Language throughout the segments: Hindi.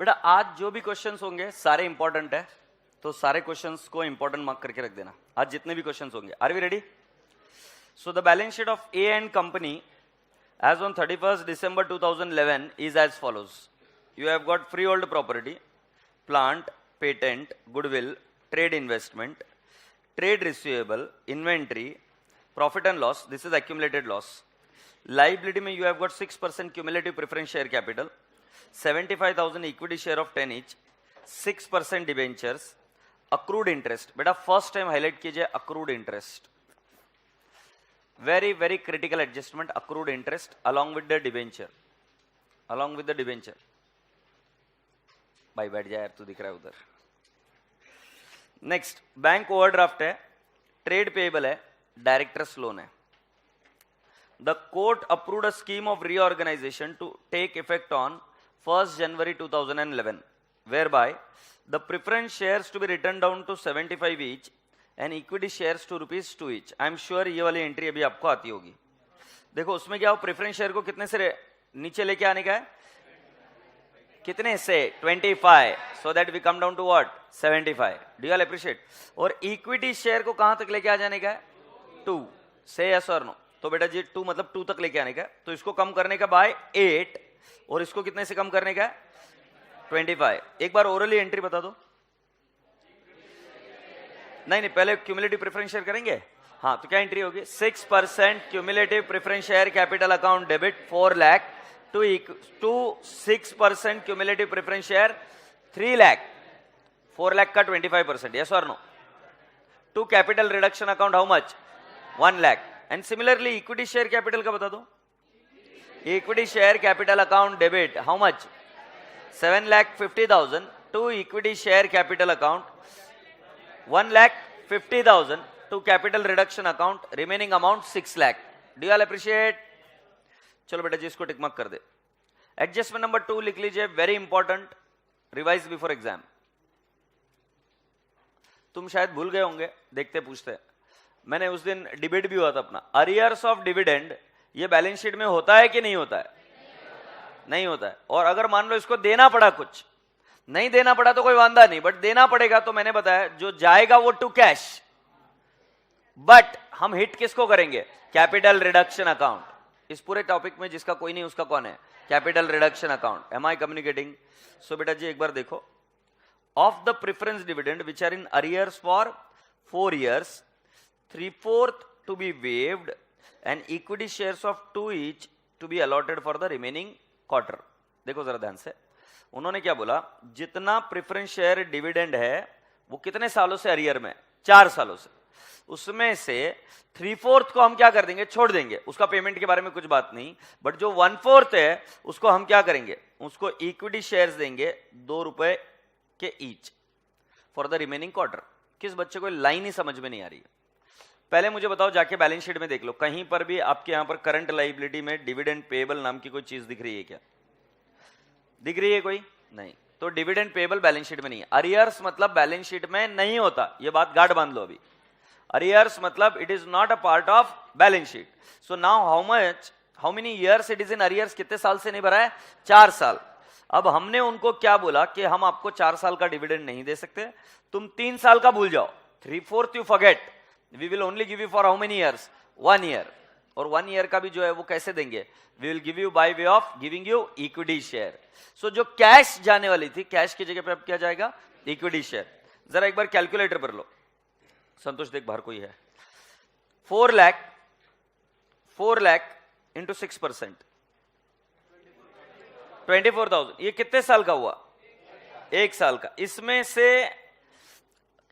बेटा आज जो भी क्वेश्चंस होंगे सारे इंपॉर्टेंट है, तो सारे क्वेश्चंस को इंपॉर्टेंट मार्क करके रख देना। आज जितने भी क्वेश्चंस होंगे, are we ready? So the balance sheet of A and company as on 31st December 2011 is as follows. You have got freehold property, plant, patent, goodwill, trade investment, trade receivable, inventory, profit and loss. This is accumulated loss. Liability mein you have got 6% cumulative preference share capital, 75,000 equity share of 10 each, 6% debentures, accrued interest. Beta first time highlight कीजिए accrued interest. Very critical adjustment, accrued interest along with the debenture, भाई बैठ जाए यार, तू दिख रहा है उधर। नेक्स्ट बैंक ओवरड्राफ्ट है, ट्रेड पेएबल है, डायरेक्टर्स लोन है। The court approved a scheme of reorganisation to take effect on 1st January 2011 whereby the preference shares to be written down to 75 each and equity shares to ₹2 each. I am sure ये वाली एंट्री अभी आपको आती होगी। देखो उसमें क्या हो, प्रेफरेंस शेयर को कितने से नीचे लेके आने का है, कितने से 25, so that we come down to what 75. Do you all appreciate? और इक्विटी शेयर को कहां तक लेके आ जाने का है 2. से यस और नो? तो बेटा जी 2 मतलब 2 तक लेके आने का, तो इसको कम करने का बाय 8 और इसको कितने से कम करने का 25. एक बार ओरली एंट्री बता दो। नहीं पहले क्यूमुलेटिव प्रेफरेंस शेयर करेंगे। हाँ तो क्या एंट्री होगी, 6% cumulative preference share capital account debit 4 lakh to 6% cumulative preference share 3 lakh, 4 lakh का 25%, यस और no? To capital reduction account how much 1 lakh. And similarly equity share capital का बता दो। Equity share capital account debit how much 7,50,000 to equity share capital account 1,50,000 to capital reduction account, remaining amount 6 lakh. Do you all appreciate? चलो बेटा जी इसको टिक मार्क कर दे। एडजस्टमेंट नंबर 2 लिख लीजिए, very important, revise before exam. तुम शायद भूल गए होंगे, देखते पूछते। मैंने उस दिन डिबेट भी हुआ था अपना, अरियर्स ऑफ डिविडेंड ये बैलेंस शीट में होता है कि नहीं होता है? नहीं होता है। और अगर मान लो इसको देना पड़ा, कुछ नहीं देना पड़ा तो कोई वांदा नहीं, बट देना पड़ेगा तो मैंने बताया जो जाएगा वो टू कैश, बट हम हिट किसको करेंगे, कैपिटल रिडक्शन अकाउंट। इस पूरे टॉपिक में जिसका कोई नहीं उसका कौन है, capital reduction account. Am I communicating? So बेटा जी एक बार देखो, of the preference dividend which are in arrears for 4 years, 3/4 to be waived and equity shares of 2 each to be allotted for the remaining quarter. देखो जरा ध्यान से, उन्होंने क्या बोला, जितना प्रेफरेंस शेयर डिविडेंड है वो कितने सालों से अरियर में, 4 सालों से, उसमें से 3/4 को हम क्या कर देंगे, छोड़ देंगे। उसका पेमेंट के बारे में कुछ बात नहीं, बट जो 1/4 है उसको हम क्या करेंगे, उसको इक्विटी शेयर्स देंगे ₹2 के each for the remaining quarter. किस बच्चे को लाइन ही समझ में नहीं आ रही है? पहले मुझे बताओ, जाके बैलेंस शीट में देख लो, कहीं पर भी आपके यहां पर करंट लाइबिलिटी में डिविडेंड पेएबल नाम की कोई चीज दिख रही है क्या? दिख रही है कोई? नहीं। तो डिविडेंड पेएबल बैलेंस शीट में नहीं है। अरियर्स मतलब बैलेंस शीट में नहीं होता, ये बात गार्ड बांध लो अभी। अरियर्स मतलब it is not a part of balance sheet. So now how many years it is in arrears? कितने साल से नहीं भरा है? 4 साल। अब हमने उनको क्या बोला कि हम आपको 4 साल का डिविडेंड नहीं दे सकते, तुम 3 साल का भूल जाओ, 3/4 you forget, we will only give you for how many years, 1 year। और 1 year का भी जो है वो कैसे देंगे, we will give you by way of giving you equity share. So जो कैश जाने वाली थी, कैश की जगह पे अब क्या जाएगा, इक्विटी शेयर। जरा एक बार कैलकुलेटर पर लो, संतोष देख बाहर कोई है। 4 लाख इंटू 6%, 24,000। ये कितने साल का हुआ? 1 साल का। इसमें से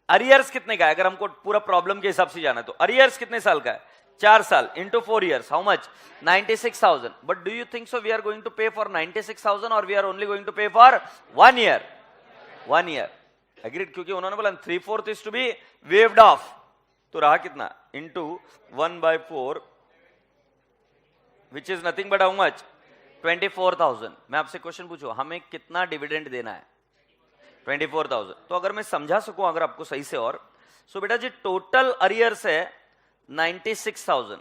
अरियर्स कितने का है? अगर हमको पूरा प्रॉब्लम के हिसाब से जाना है तो अरियर्स कितने साल का है? 4 साल into 4 years, how much? 96,000। But do you think so we are going to pay for 96,000 और we are only going to pay for 1 year? 1 year, agreed. क्योंकि उन्होंने बोला 3/4 is to be waived off, तो रहा कितना, into 1/4 which is nothing but how much, 24,000। मैं आपसे क्वेश्चन पूछूं, हमें कितना डिविडेंड देना है? 24,000। तो अगर मैं समझा सकूं अगर आपको सही से, और सो बेटा जी टोटल अरियर्स है 96,000,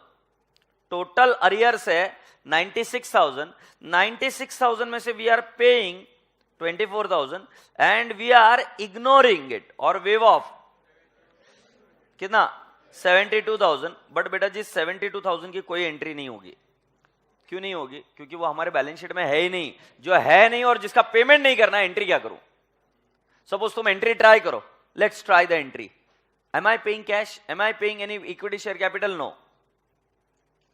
टोटल अरियर्स है 96,000। 96,000 में से we are paying 24,000 and we are ignoring it और waive off कितना 72,000. बट बेटा जी 72,000 की कोई एंट्री नहीं होगी. क्यों नहीं होगी? क्योंकि वो हमारे बैलेंस शीट में है ही नहीं. जो है नहीं और जिसका पेमेंट नहीं करना, एंट्री क्या करूं? सपोज तुम एंट्री ट्राई करो. Let's try the entry. Am I paying cash? Am I paying any equity share capital? No.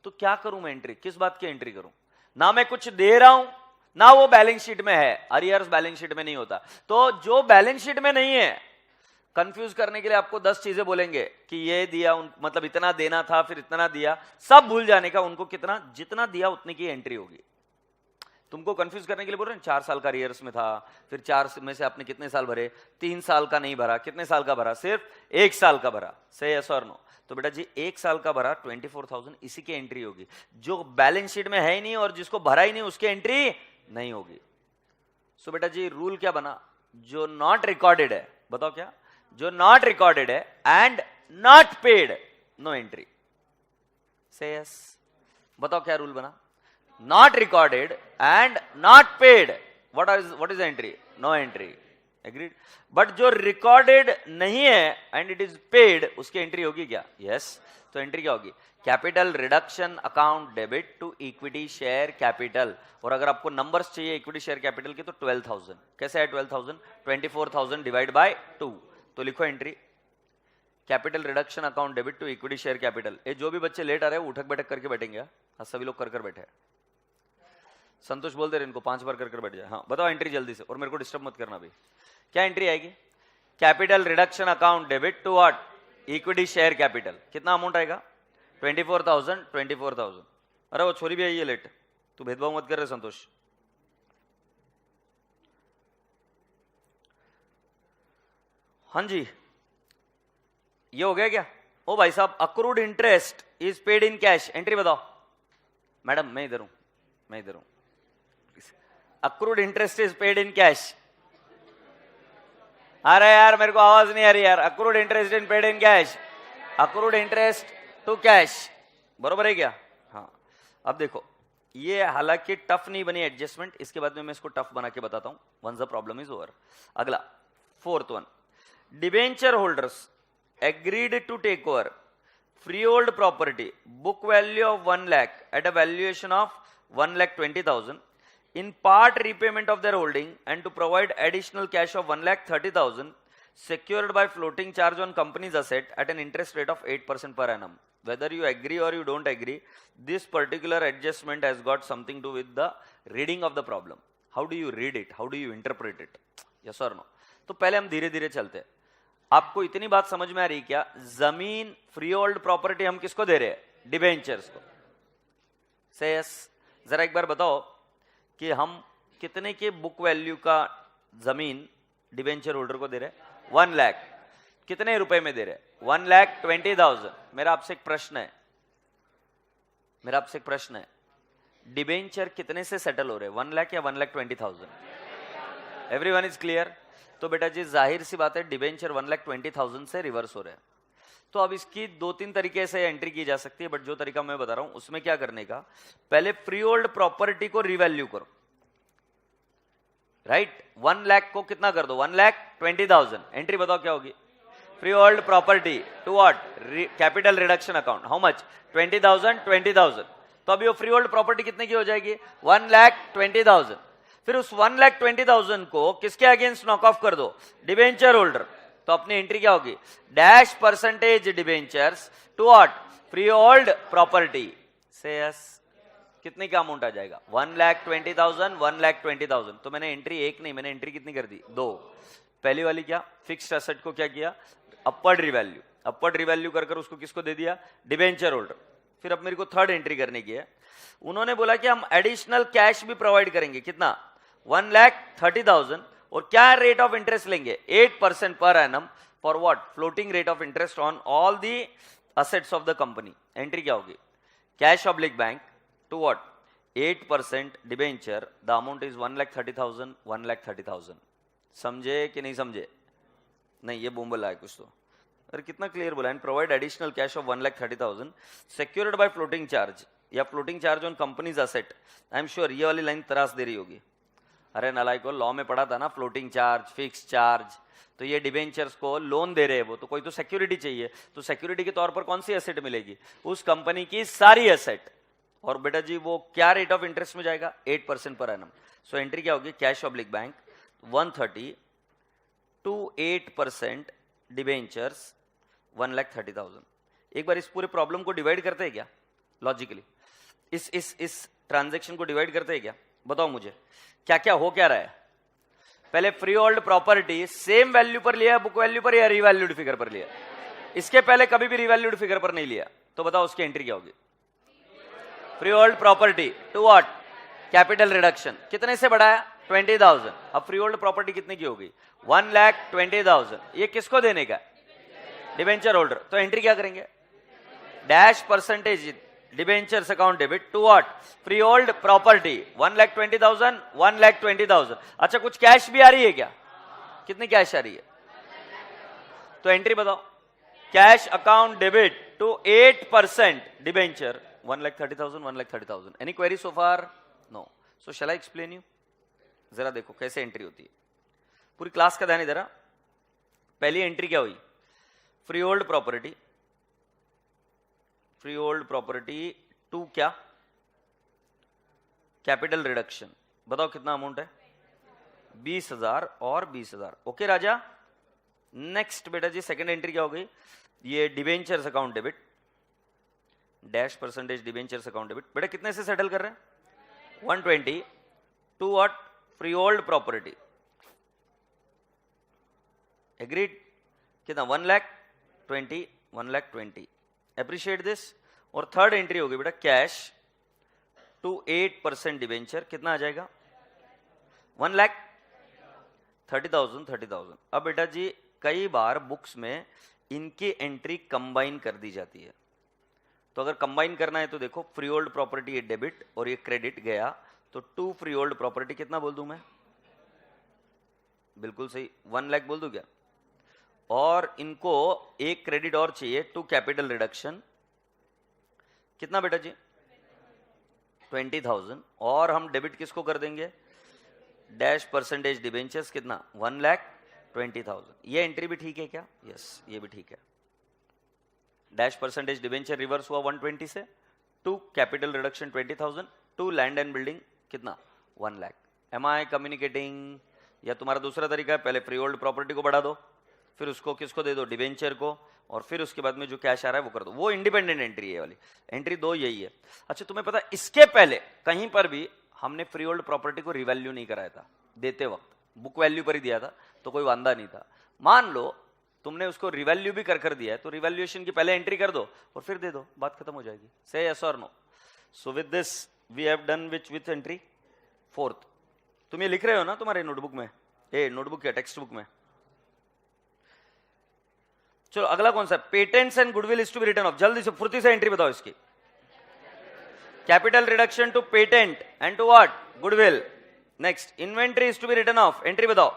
तो क्या करूं मैं एंट्री? किस बात की एंट्री करूं? ना मैं कुछ दे रहा हूं ना वो बैलेंस शीट में है. अरियर्स बैलेंस शीट में नहीं होता. तो जो बैलेंस शीट में नहीं है, कंफ्यूज करने के लिए आपको 10 चीजें बोलेंगे कि ये दिया, मतलब इतना देना था, फिर इतना दिया, सब भूल जाने का. उनको कितना, जितना दिया उतनी की एंट्री होगी. तुमको कंफ्यूज करने के लिए बोल रहे हैं 4 साल का अरियर्स में था, फिर 4 में से आपने कितने साल भरे? 3 साल का नहीं भरा. कितने साल का भरा? सिर्फ 1 साल का भरा. से यस और नो? तो बेटा जी 1 साल का भरा 24,000, इसी की एंट्री होगी. जो बैलेंस शीट में है ही नहीं और जिसको भरा ही नहीं उसकी एंट्री नहीं होगी. सो बेटा जी रूल क्या बना? जो नॉट रिकॉर्डेड है, बताओ क्या? जो नॉट रिकॉर्डेड है and not paid, no entry. Say yes. बताओ क्या रूल बना? Not recorded and not paid, what is entry? No entry. Agreed. But जो रिकॉर्डेड नहीं है एंड इट इज पेड, उसकी एंट्री होगी क्या? यस. तो एंट्री क्या होगी? Capital reduction account debit to equity share capital. और अगर आपको नंबर्स चाहिए इक्विटी शेयर कैपिटल के तो 12,000. कैसे है 12,000? 24,000 डिवाइड बाय 2. तो लिखो entry capital reduction account debit to equity share capital. ये जो भी बच्चे लेट आ रहे हैं उठक बैठक करके बैठेंगे. हाँ सभी लोग कर बैठे. संतोष बोल दे रहे इनको 5 बार कर बैठ जाए. हाँ बताओ एंट्री जल्दी से, और मेरे को डिस्टर्ब मत करना भाई. क्या एंट्री आएगी? Capital reduction account debit to what? Equity share capital. कितना अमाउंट आएगा? 24,000. 24,000. अरे वो छोरी भी आई है लेट, तू भेदभाव मत कर रहे संतोष. हाँ जी ये हो गया क्या? ओ भाई साहब accrued interest is paid in cash. Entry बताओ. मैडम मैं इधर हूं. Accrued interest is paid in cash. अरे यार मेरे को आवाज नहीं आ रही यार. Accrued interest in paid in cash. Accrued interest to cash. बरोबर है क्या? हाँ. अब देखो ये हालांकि टफ नहीं बनी एडजस्टमेंट, इसके बाद में मैं इसको टफ बना के बताता हूं. Once the problem is over. अगला 4th one. Debenture holders agreed to take over freehold property book value of 1 lakh at a valuation of 1,20,000 in part repayment of their holding and to provide additional cash of 1,30,000 secured by floating charge on company's asset at an interest rate of 8% per annum. Whether you agree or you don't agree, this particular adjustment has got something to do with the reading of the problem. How do you read it? How do you interpret it? Yes or no? तो पहले हम धीरे धीरे चलते हैं. आपको इतनी बात समझ में आ रही क्या? जमीन फ्री होल्ड प्रॉपर्टी हम किसको दे रहे हैं? डिबेंचर्स को. से यस. जरा एक बार बताओ कि हम कितने के बुक वैल्यू का जमीन डिबेंचर होल्डर को दे रहे हैं? 1 लाख. कितने रुपए में दे रहे हैं? 1,20,000. मेरा आपसे एक प्रश्न है. डिबेंचर कितने से सेटल हो रहे हैं? 1 लाख या 1,20,000? Everyone is clear? तो बेटा जी जाहिर सी बात है डिबेंचर 1,20,000 से रिवर्स हो रहे हैं. तो अब इसकी 2-3 तरीके से एंट्री की जा सकती है, बट जो तरीका मैं बता रहा हूं उसमें क्या करने का, पहले फ्री होल्ड प्रॉपर्टी को रिवैल्यू करो. राइट. 1 लाख को कितना कर दो? 1,20,000. एंट्री बताओ क्या होगी? Free hold property to what? Capital reduction account. How much? 20,000. 20,000. तो अभी वो फ्री होल्ड प्रॉपर्टी कितने की हो जाएगी? 1,20,000. फिर उस 1,20,000 को किसके अगेंस्ट नॉक ऑफ कर दो? Debenture holder. तो अपनी एंट्री क्या होगी? Dash percentage debentures to what? Free hold property. Say yes. कितने का अमाउंट आ जाएगा? 1,20,000. 1,20,000. तो मैंने एंट्री एक नहीं, मैंने एंट्री कितनी कर दी? 2. पहली वाली क्या? फिक्स्ड एसेट को क्या किया? Upward revalue. अपवर्ड रिवैल्यू कर उसको किसको दे दिया? Debenture holder. फिर अब मेरे को थर्ड एंट्री करने की है. उन्होंने बोला कि हम एडिशनल कैश भी प्रोवाइड करेंगे. कितना? 1,30,000. और क्या रेट ऑफ इंटरेस्ट लेंगे? 8% per annum. For what? Floating rate of interest on all the assets of the company. Entry क्या होगी? Cash oblique bank to what? 8% debenture. The amount is 1,30,000. 1,30,000. समझे कि नहीं समझे? नहीं ये बोल है कुछ तो. अरे कितना क्लियर बोला. And provide additional cash of 1,30,000 secured by floating charge या floating charge on company's asset. I am sure ये वाली लाइन त्रास दे रही होगी. अरे नालायक को, लॉ में पढ़ा था ना, फ्लोटिंग चार्ज, फिक्स चार्ज। तो ये डिबेंचर्स को लोन दे रहे हैं वो, तो कोई तो सिक्योरिटी चाहिए, तो सिक्योरिटी के तौर पर कौन सी एसेट मिलेगी? उस कंपनी की सारी एसेट। और बेटा जी वो क्या रेट ऑफ इंटरेस्ट में जाएगा? 8% पर एनम। सो एंट्री क्या होगी? Cash oblique bank 130 to 8% debentures 1,30,000। एक बार इस पूरे प्रॉब्लम को डिवाइड करते हैं क्या लॉजिकली? इस ट्रांजैक्शन को डिवाइड करते हैं क्या? बताओ मुझे क्या क्या हो क्या रहा है। पहले free hold property same value पर लिया, बुक वैल्यू पर या रिवैल्यूड फिगर पर लिया? इसके पहले कभी भी रिवैल्यूड फिगर पर नहीं लिया, तो बताओ उसकी एंट्री क्या होगी? Free hold property to what? Capital reduction. कितने से बढ़ाया? 20,000। अब फ्री होल्ड प्रॉपर्टी कितने की होगी? 1,20,000। ये किसको देने का? Debenture holder. तो एंट्री क्या करेंगे? Dash percentage debentures account debit to what? Free hold property 1,20,000 1,20,000। अच्छा कुछ कैश भी आ रही है क्या? कितनी कैश आ रही है? तो एंट्री बताओ। Cash account debit to 8% debenture 1,30,000 1,30,000। Any query so far? No. So shall I explain you? जरा देखो कैसे एंट्री होती है, पूरी क्लास का ध्यान इधर। पहली एंट्री क्या हुई? Free hold property, free hold property to क्या? Capital reduction. बताओ कितना अमाउंट है? 20,000 और 20,000। ओके राजा। नेक्स्ट बेटा जी सेकंड एंट्री क्या हो गई? ये debentures account debit dash percentage debentures account debit. बेटा कितने से सेटल कर रहे हैं? 120 to what? Free hold property. Agreed? कितना? 1,20,000 1,20,000। Appreciate this. और थर्ड एंट्री होगी बेटा कैश टू 8% डिबेंचर। कितना आ जाएगा? 1,30,000 30,000। अब बेटा जी कई बार बुक्स में इनकी एंट्री कंबाइन कर दी जाती है, तो अगर कंबाइन करना है तो देखो फ्री होल्ड प्रॉपर्टी ये डेबिट और ये क्रेडिट गया, तो टू फ्री होल्ड प्रॉपर्टी कितना बोल दूं मैं? बिल्कुल सही, 1 लाख बोल दूं क्या? और इनको एक क्रेडिट और चाहिए टू कैपिटल रिडक्शन। कितना बेटा जी? 20,000। और हम डेबिट किसको कर देंगे? Dash percentage debentures. कितना? 1,20,000। ये एंट्री भी ठीक है क्या? यस ये भी ठीक है। डैश परसेंटेज डिबेंचर रिवर्स हुआ 120 से, to capital reduction 20,000, to land and building कितना? 1 लाख। M I communicating? या तुम्हारा दूसरा तरीका है, पहले फ्री होल्ड प्रॉपर्टी को बढ़ा दो, फिर उसको किसको दे दो? डिबेंचर को, और फिर उसके बाद में जो कैश आ रहा है वो कर दो। वो इंडिपेंडेंट एंट्री है वाली। एंट्री दो यही है। अच्छा तुम्हें पता इसके पहले कहीं पर भी हमने फ्री होल्ड प्रॉपर्टी को रिवैल्यू नहीं कराया था देते वक्त, बुक वैल्यू पर ही दिया था, तो कोई वांदा नहीं था। मान लो तुमने उसको रिवैल्यू भी कर दिया है, तो रिवैल्यूएशन की पहले एंट्री कर दो और फिर दे दो, बात खत्म हो जाएगी। से यस और no? So with this we have done which entry? Fourth. तुम ये लिख रहे हो ना तुम्हारे नोटबुक में? ए नोटबुक या टेक्स्ट बुक में? चलो अगला कौन सा? Patents and goodwill is to be written off. जल्दी से फुर्ती से एंट्री बताओ इसकी। Capital reduction to patent and to what? Goodwill. Next inventory is to be written off. Entry बताओ।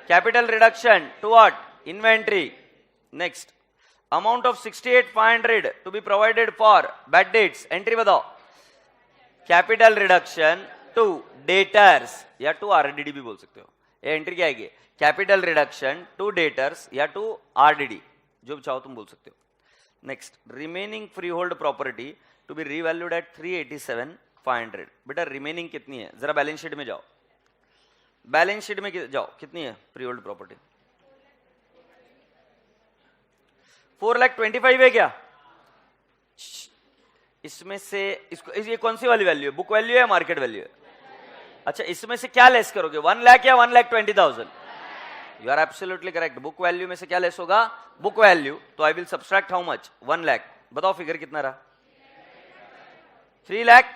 Capital reduction to what? Inventory. Next amount of 68,500 to be provided for bad debts. Entry बताओ। कैपिटल रिडक्शन टू डेटर्स या टू आरडीडी भी बोल सकते हो। ये एंट्री क्या आएगी? कैपिटल रिडक्शन टू डेटर्स या टू आरडीडी, जो चाहो तुम बोल सकते हो। Next remaining free hold property to be revalued at 387,500। बेटा रिमेनिंग कितनी है? जरा बैलेंस शीट में जाओ, बैलेंस शीट में जाओ, कितनी है फ्री होल्ड प्रॉपर्टी? 4,25,000 है क्या? इसमें से इसको ये कौन सी वाली वैल्यू है? बुक वैल्यू है मार्केट वैल्यू है? अच्छा इसमें से क्या लेस करोगे? 1 लाख या 1,20,000? You are absolutely correct. Book value में से क्या लेस होगा? Book value. तो I will subtract how much? 1 lakh. बताओ फिगर कितना रहा? 3 lakh.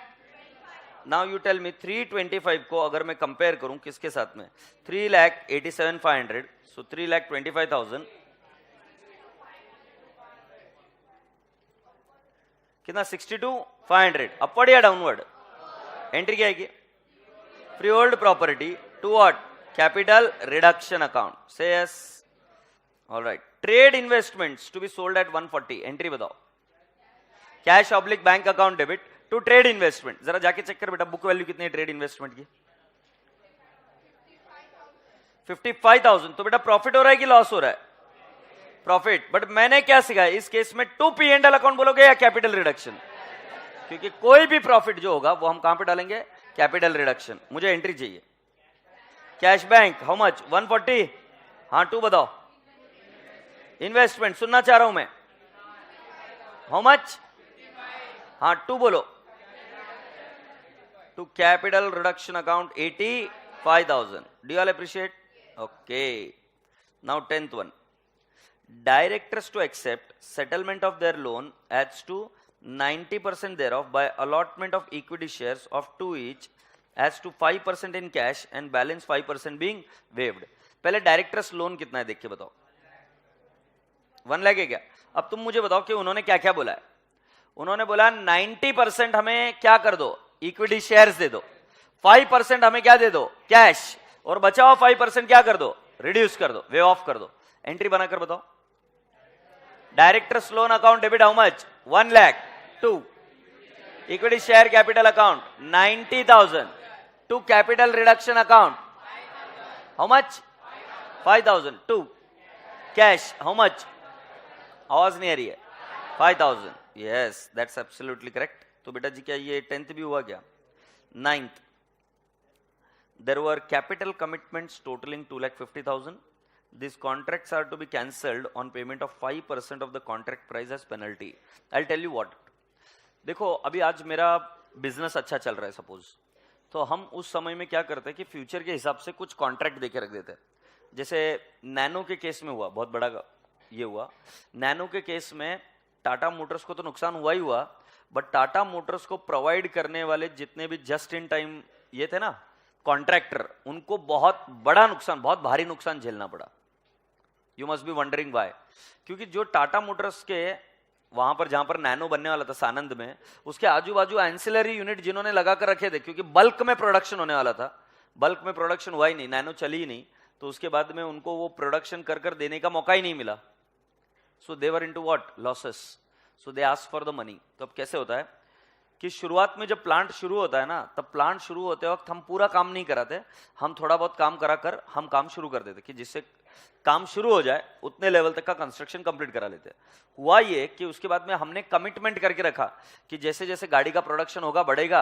Now you tell me 325 को अगर मैं कंपेयर करूं किसके साथ में? 3,87,500। सो 3,25,000 कितना? 62,500। अपवर्ड या डाउनवर्ड? एंट्री क्या आएगी? Free hold property to what? Capital reduction account. Say yes. Alright. Trade investments to be sold at 140। Entry बताओ। Cash oblique bank account debit to trade investment. जरा जाके चेक कर बेटा बुक वैल्यू कितनी है ट्रेड इन्वेस्टमेंट की? 55,000, तो बेटा प्रॉफिट हो रहा है कि लॉस हो रहा है? प्रॉफिट। बट मैंने क्या सिखाया इस केस में, 2 P&L अकाउंट बोलोगे या कैपिटल रिडक्शन? क्योंकि कोई भी प्रॉफिट जो होगा वो हम कहां पे डालेंगे? Capital reduction. मुझे एंट्री चाहिए। Cash bank how much? 140। हाँ 2 बताओ। इन्वेस्टमेंट सुनना चाह रहा हूं मैं। How much? हाँ 2 बोलो। To capital reduction account 85,000. Do you all appreciate? Okay. Now 10th one. Directors to accept settlement of their loan as to 90% thereof by allotment of equity shares of 2 each as to 5% in cash and balance 5% being waived. पहले डायरेक्टर्स लोन कितना है देख के बताओ। 1 लाख है क्या? अब तुम मुझे बताओ कि उन्होंने क्या क्या बोला है। उन्होंने बोला 90% हमें क्या कर दो? इक्विटी शेयर्स दे दो। 5% हमें क्या दे दो? कैश। और बचा हुआ 5% क्या कर दो? रिड्यूस कर दो, वे ऑफ कर दो। एंट्री बनाकर बताओ। Directors loan account debit how much? 1 lakh. 2 equity share capital account 90,000 to capital reduction account how much? 5,000। 2 cash how much? आवाज नहीं आ रही है। 5,000। Yes that's absolutely correct. तो बेटा जी क्या ये 10th भी हुआ क्या? 9th, there were capital commitments totaling 2,50,000. These contracts are to be cancelled on payment of 5% of the contract price as penalty. I'll tell you what. देखो अभी आज मेरा बिजनेस अच्छा चल रहा है सपोज, तो हम उस समय में क्या करते हैं कि फ्यूचर के हिसाब से कुछ कॉन्ट्रैक्ट देके रख देते हैं। जैसे नैनो के केस में हुआ, बहुत बड़ा ये हुआ। नैनो के केस में टाटा मोटर्स को तो नुकसान हुआ ही हुआ, बट टाटा मोटर्स को प्रोवाइड करने वाले जितने भी जस्ट इन टाइम ये थे ना कॉन्ट्रैक्टर, उनको बहुत बड़ा नुकसान, बहुत भारी नुकसान झेलना पड़ा। You must be wondering why. क्योंकि जो टाटा मोटर्स के वहां पर जहां पर नैनो बनने वाला था सानंद में, उसके आजू बाजू एंसिलरी यूनिट जिन्होंने लगा कर रखे थे, क्योंकि बल्क में प्रोडक्शन होने वाला था, बल्क में प्रोडक्शन हुआ ही नहीं, नैनो चली ही नहीं, तो उसके बाद में उनको वो प्रोडक्शन कर कर देने का मौका ही नहीं मिला। So they were into what? Losses. So they ask for the money. तो अब कैसे होता है कि शुरुआत में जब प्लांट शुरू होता है ना, तब प्लांट शुरू होते वक्त हम पूरा काम नहीं कराते, हम थोड़ा बहुत काम कराकर हम काम शुरू कर देते कि जिससे काम शुरू हो जाए उतने लेवल तक का कंस्ट्रक्शन कंप्लीट करा लेते। हुआ ये कि उसके बाद में हमने कमिटमेंट करके रखा कि जैसे जैसे गाड़ी का प्रोडक्शन होगा बढ़ेगा,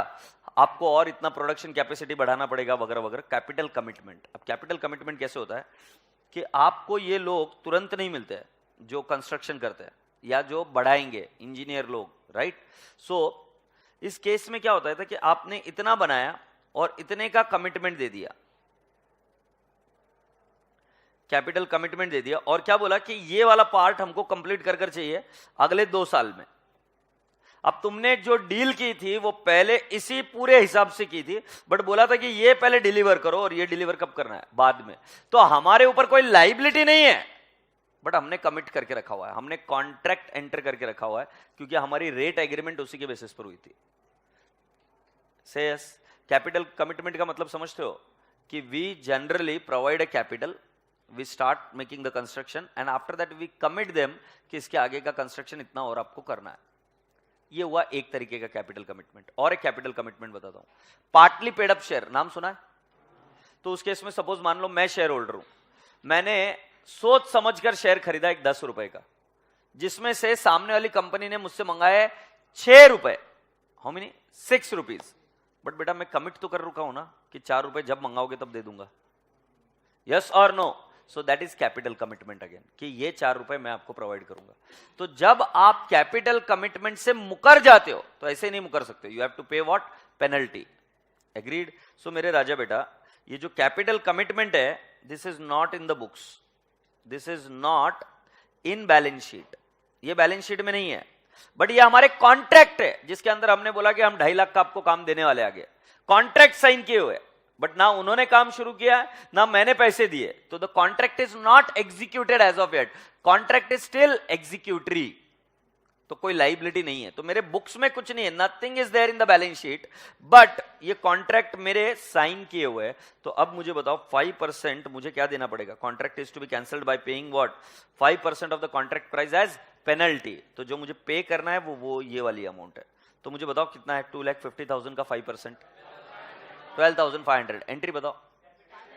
आपको और इतना प्रोडक्शन कैपेसिटी बढ़ाना पड़ेगा वगैरह वगैरह। Capital commitment. अब कैपिटल कमिटमेंट कैसे होता है कि आपको ये लोग तुरंत नहीं मिलते जो कंस्ट्रक्शन करते हैं या जो बढ़ाएंगे, इंजीनियर लोग, राइट। सो इस केस में क्या होता था कि आपने इतना बनाया और इतने का कमिटमेंट दे दिया, कैपिटल कमिटमेंट दे दिया, और क्या बोला कि ये वाला पार्ट हमको कंप्लीट कर कर चाहिए अगले 2 साल में। अब तुमने जो डील की थी वो पहले इसी पूरे हिसाब से की थी, बट बोला था कि ये पहले डिलीवर करो और ये डिलीवर कब करना है? बाद में। तो हमारे ऊपर कोई लाइबिलिटी नहीं है, बट हमने कमिट करके रखा हुआ है, हमने कॉन्ट्रैक्ट एंटर करके रखा हुआ है, क्योंकि हमारी रेट एग्रीमेंट उसी के बेसिस पर हुई थी। से यस। कैपिटल कमिटमेंट का मतलब समझते हो कि we generally provide a capital, we start making the construction and after that we commit them कि इसके आगे का कंस्ट्रक्शन इतना और आपको करना है। ये हुआ एक तरीके का कैपिटल कमिटमेंट। और एक कैपिटल कमिटमेंट बताता हूं, पार्टली पेड अप शेयर, नाम सुना है? तो उस केस में सपोज मान लो मैं शेयर होल्डर हूं, मैंने सोच समझकर शेयर खरीदा एक 10 रुपए का, जिसमें से सामने वाली कंपनी ने मुझसे मंगाया 6 रुपए, हाउ मेनी? 6 रुपीज। बट बेटा मैं कमिट तो कर रुका हूं ना कि 4 रुपए जब मंगाओगे तब दे दूंगा। यस और no? So that is capital commitment again, कि ये 4 रुपए मैं आपको प्रोवाइड करूंगा। तो जब आप कैपिटल कमिटमेंट से मुकर जाते हो तो ऐसे नहीं मुकर सकते, यू हैव टू पे व्हाट? पेनल्टी। एग्रीड? सो मेरे राजा बेटा, ये जो कैपिटल कमिटमेंट है, this is not in the books, this is not in balance sheet, ये बैलेंस शीट में नहीं है, बट ये हमारे कॉन्ट्रैक्ट है, जिसके अंदर हमने बोला कि हम 2.5 लाख का आपको काम देने वाले आगे। कॉन्ट्रैक्ट साइन किए हुए, बट ना उन्होंने काम शुरू किया ना मैंने पैसे दिए, तो the contract is not executed as of yet, contract is still executory, तो कोई लाइबिलिटी नहीं है। तो मेरे बुक्स में कुछ नहीं है, nothing is there in the balance sheet, but ये कॉन्ट्रैक्ट मेरे साइन किए हुए हैं। तो अब मुझे बताओ 5% मुझे क्या देना पड़ेगा? Contract is to be cancelled by paying what? 5% of the contract price as penalty. तो जो मुझे पे करना है वो ये वाली अमाउंट है। तो मुझे बताओ कितना है? 2,50,000 का 5%, 12,500। एंट्री बताओ।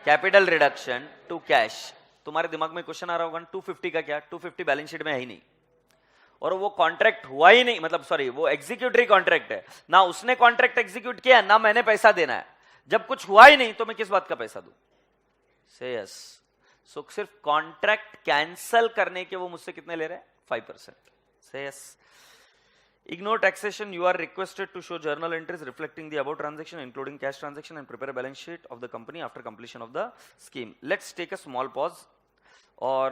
Capital reduction to cash. तुम्हारे दिमाग में क्वेश्चन आ रहा होगा 250 का क्या, 250 बैलेंस शीट में है ही नहीं, और वो कॉन्ट्रैक्ट हुआ ही नहीं, मतलब सॉरी वो एग्जीक्यूटरी कॉन्ट्रैक्ट है ना, उसने कॉन्ट्रैक्ट एग्जीक्यूट किया ना मैंने पैसा देना है। जब कुछ हुआ ही नहीं तो मैं किस बात का पैसा दूं? से यस। सो सिर्फ कॉन्ट्रैक्ट कैंसल करने के वो मुझसे कितने ले रहे हैं? 5%। से yes. Ignore taxation. You are requested to show journal entries reflecting the above transaction, including cash transaction, and prepare a balance sheet of the company after completion of the scheme. Let's take a small pause. और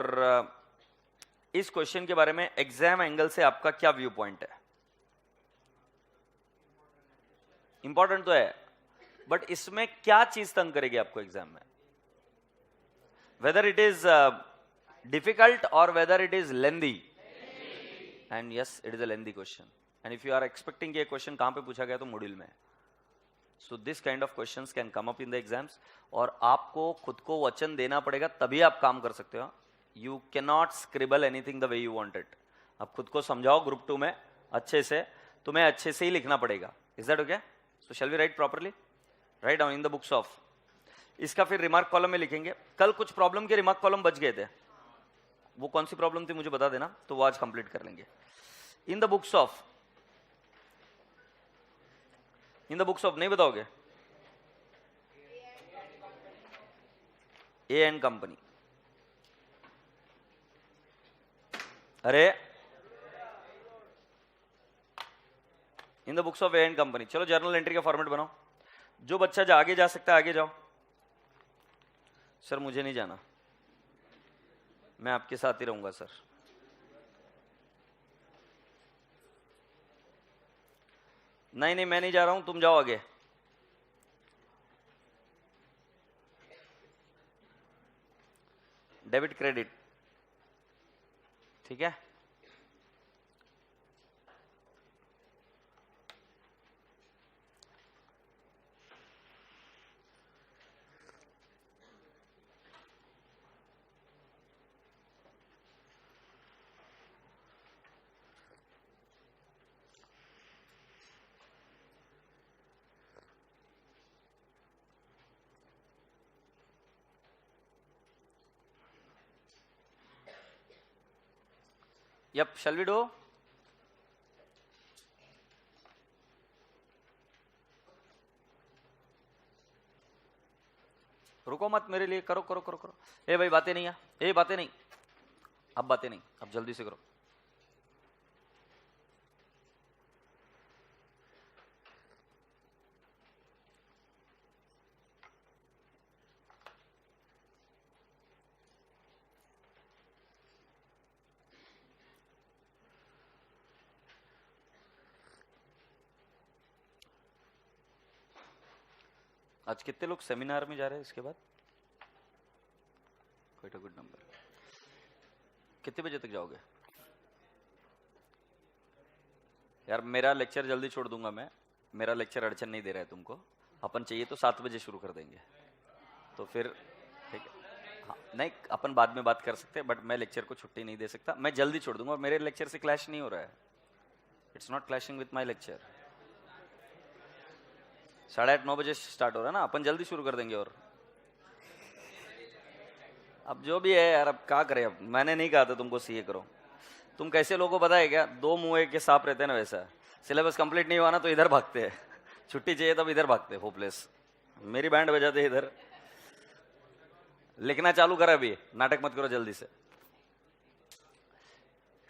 इस क्वेश्चन के बारे में एग्जाम एंगल से आपका क्या व्यू पॉइंट है? इंपॉर्टेंट तो है, बट इसमें क्या चीज तंग करेगी आपको एग्जाम में? वेदर इट इज डिफिकल्ट और whether it is lengthy? And yes, it is a lengthy question. And if you are expecting ये क्वेश्चन कहां पे पूछा गया, तो मॉड्यूल में। So this kind of questions can come up in the exams, और आपको खुद को वचन देना पड़ेगा तभी आप काम कर सकते हो। You can not scribble anything the way you want it. आप खुद को समझाओ ग्रुप 2 में अच्छे से, तुम्हें अच्छे से ही लिखना पड़ेगा। Is that okay? So shall we write properly? Write down in the books of. इसका फिर रिमार्क कॉलम में लिखेंगे। कल कुछ प्रॉब्लम के रिमार्क कॉलम बच गए थे, वो कौन सी प्रॉब्लम थी मुझे बता देना, तो वो आज कंप्लीट कर लेंगे। In the books of, in the books of नहीं बताओगे? A and company. अरे in the books of A and company. चलो जर्नल एंट्री का फॉर्मेट बनाओ। जो बच्चा आगे जा सकता है आगे जाओ। सर मुझे नहीं जाना, मैं आपके साथ ही रहूंगा सर। नहीं नहीं मैं नहीं जा रहा हूं, तुम जाओ आगे। डेबिट क्रेडिट, ठीक है। Yep, shall we do? रुको मत मेरे लिए, करो करो करो करो। ए भाई बातें नहीं है, ए बातें नहीं, अब बातें नहीं, अब जल्दी से करो। आज कितने लोग सेमिनार में जा रहे हैं इसके बाद? Quite a good number. कितने बजे तक जाओगे? यार मेरा लेक्चर जल्दी छोड़ दूंगा मैं, मेरा लेक्चर अड़चन नहीं दे रहा है तुमको। अपन चाहिए तो 7 बजे शुरू कर देंगे, तो फिर ठीक है। हाँ नहीं, अपन बाद में बात कर सकते हैं, बट मैं लेक्चर को छुट्टी नहीं दे सकता। मैं जल्दी छोड़ दूंगा, मेरे लेक्चर से क्लैश नहीं हो रहा है। It's not clashing with my lecture. 8:30-9 बजे स्टार्ट हो रहा है ना, अपन जल्दी शुरू कर देंगे। और अब जो भी है यार, अब क्या करें। अब मैंने नहीं कहा था तुमको सीए करो। तुम कैसे लोगों को पता है क्या, 2 मुंह के सांप रहते हैं ना, वैसा सिलेबस कंप्लीट नहीं हुआ ना तो इधर भागते हैं, छुट्टी चाहिए तब इधर भागते, होपलेस। मेरी बैंड बजाते इधर। लिखना चालू करा अभी, नाटक मत करो जल्दी से।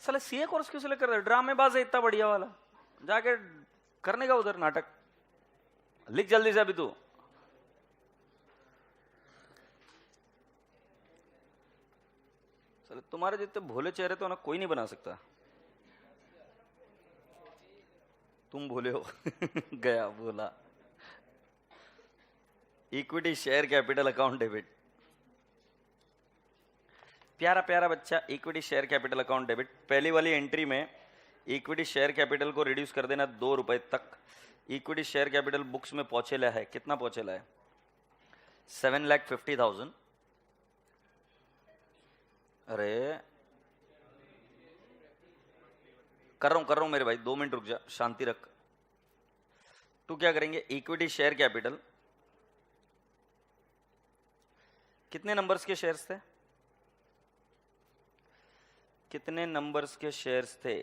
साले सीए कोर्स क्यों सिलेक्ट कर रहे हो? ड्रामेबाज है इतना बढ़िया वाला, जाके करने का उधर नाटक। लिख जल्दी से अभी तू। तुम्हारे जितने भोले चेहरे तो ना कोई नहीं बना सकता। तुम भोले हो। गया बोला। Equity share capital account debit. प्यारा प्यारा बच्चा, equity share capital account debit. पहली वाली एंट्री में इक्विटी शेयर कैपिटल को रिड्यूस कर देना 2 रुपए तक। इक्विटी शेयर कैपिटल बुक्स में पहुंचेला है, कितना पहुंचेला है? 7,50,000। अरे कर रहा हूं मेरे भाई, 2 मिनट रुक जा, शांति रख। तो क्या करेंगे, इक्विटी शेयर कैपिटल कितने नंबर्स के शेयर्स थे? कितने नंबर्स के शेयर्स थे?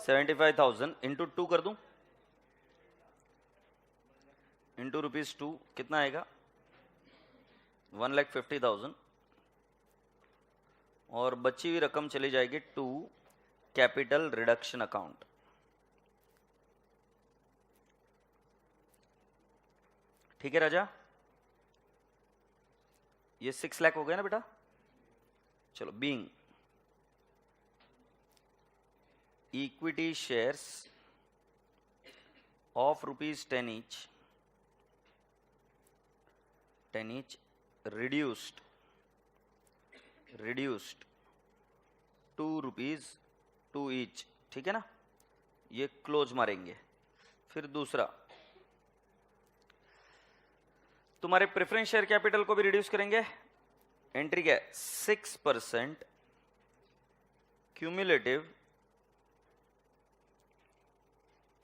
75,000 इंटू 2 कर दूं, इंटू ₹2 कितना आएगा? 1,50,000 और बची हुई रकम चली जाएगी टू कैपिटल रिडक्शन अकाउंट। ठीक है राजा, ये 6 लाख हो गया ना बेटा। चलो, being equity shares of ₹10 each reduced ₹2 each, ठीक है ना, ये क्लोज मारेंगे। फिर दूसरा, तुम्हारे प्रेफरेंस शेयर कैपिटल को भी रिड्यूस करेंगे। एंट्री क्या है? 6% cumulative,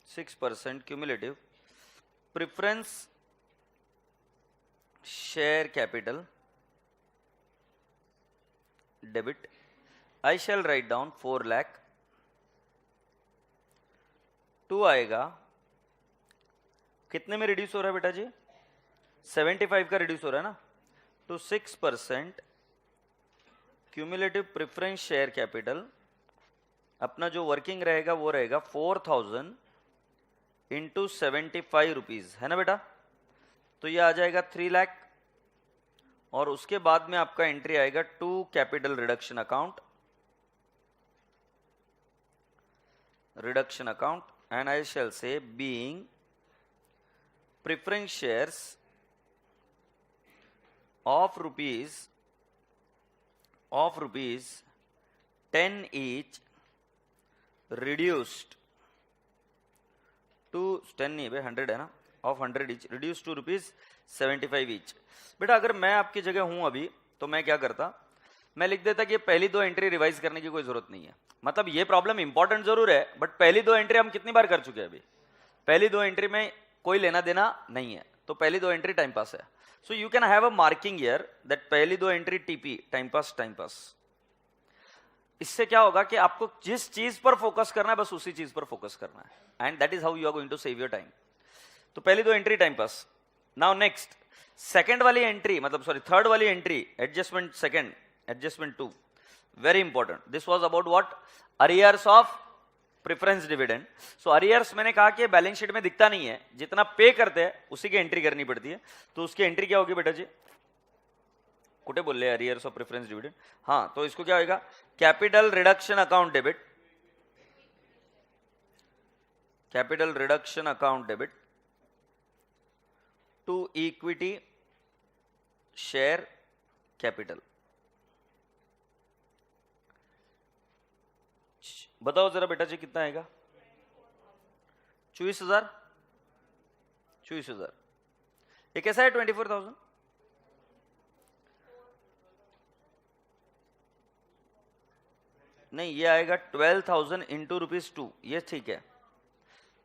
6% cumulative preference share capital debit. I shall write down 4 lakh. 2 आएगा, कितने में रिड्यूस हो रहा है बेटा जी? 75 का रिड्यूस हो रहा है ना, तो 6% क्यूमुलेटिव प्रेफरेंस शेयर कैपिटल, अपना जो वर्किंग रहेगा वो रहेगा 4,000 इंटू 75 रुपीज, है ना बेटा। तो ये आ जाएगा 3 लाख, और उसके बाद में आपका एंट्री आएगा to capital reduction account, and I shall say being preference shares of rupees 10 each reduced to 10 नहीं भाई 100 है ना, of 100 each reduced to ₹75 each। बेटा अगर मैं आपकी जगह हूं अभी तो मैं क्या करता, मैं लिख देता कि ये पहली 2 एंट्री रिवाइज करने की कोई जरूरत नहीं है। मतलब ये प्रॉब्लम इंपॉर्टेंट जरूर है, बट पहली 2 एंट्री हम कितनी बार कर चुके हैं अभी, पहली 2 एंट्री में कोई लेना देना नहीं है, तो पहली 2 एंट्री टाइम पास है। So you can have a marking here that पहली 2 एंट्री टीपी टाइम पास। इससे क्या होगा कि आपको जिस चीज पर फोकस करना है बस उसी चीज पर फोकस करना है, and that is how you are going to save your time. तो पहली 2 entry time pass. Now next, second वाली एंट्री, मतलब सॉरी थर्ड वाली entry, adjustment second, adjustment 2, very important. This was about what? Arrears of preference dividend. So arrears मैंने कहा कि बैलेंस शीट में दिखता नहीं है, जितना पे करते हैं उसी की एंट्री करनी पड़ती है। तो उसकी एंट्री क्या होगी बेटा जी? कुटे बोल रहे अरियर्स ऑफ प्रेफरेंस डिविडेंड, हाँ, तो इसको क्या होगा? Capital reduction account debit, capital reduction account debit to equity share capital. बताओ जरा बेटा जी कितना आएगा? 24,000। ये कैसा है 24,000? नहीं, ये आएगा 12,000 इंटू ₹2, ये ठीक है,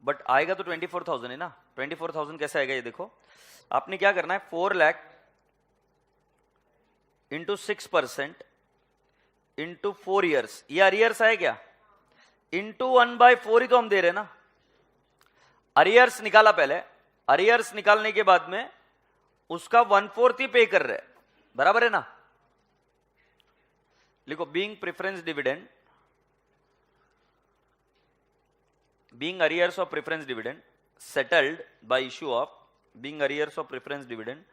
बट आएगा तो 24,000 है ना। 24,000 कैसे आएगा ये देखो, आपने क्या करना है, 4 लाख इंटू 6% इंटू 4 ईयर्स, ये अरियर्स है क्या? इंटू 1/4 ही तो हम दे रहे ना। अरियर्स निकाला पहले, अरियर्स निकालने के बाद में उसका 1/4 ही पे कर रहे, बराबर है ना। लिखो, being preference dividend, being arrears of preference dividend settled bye issue of, being arrears of preference dividend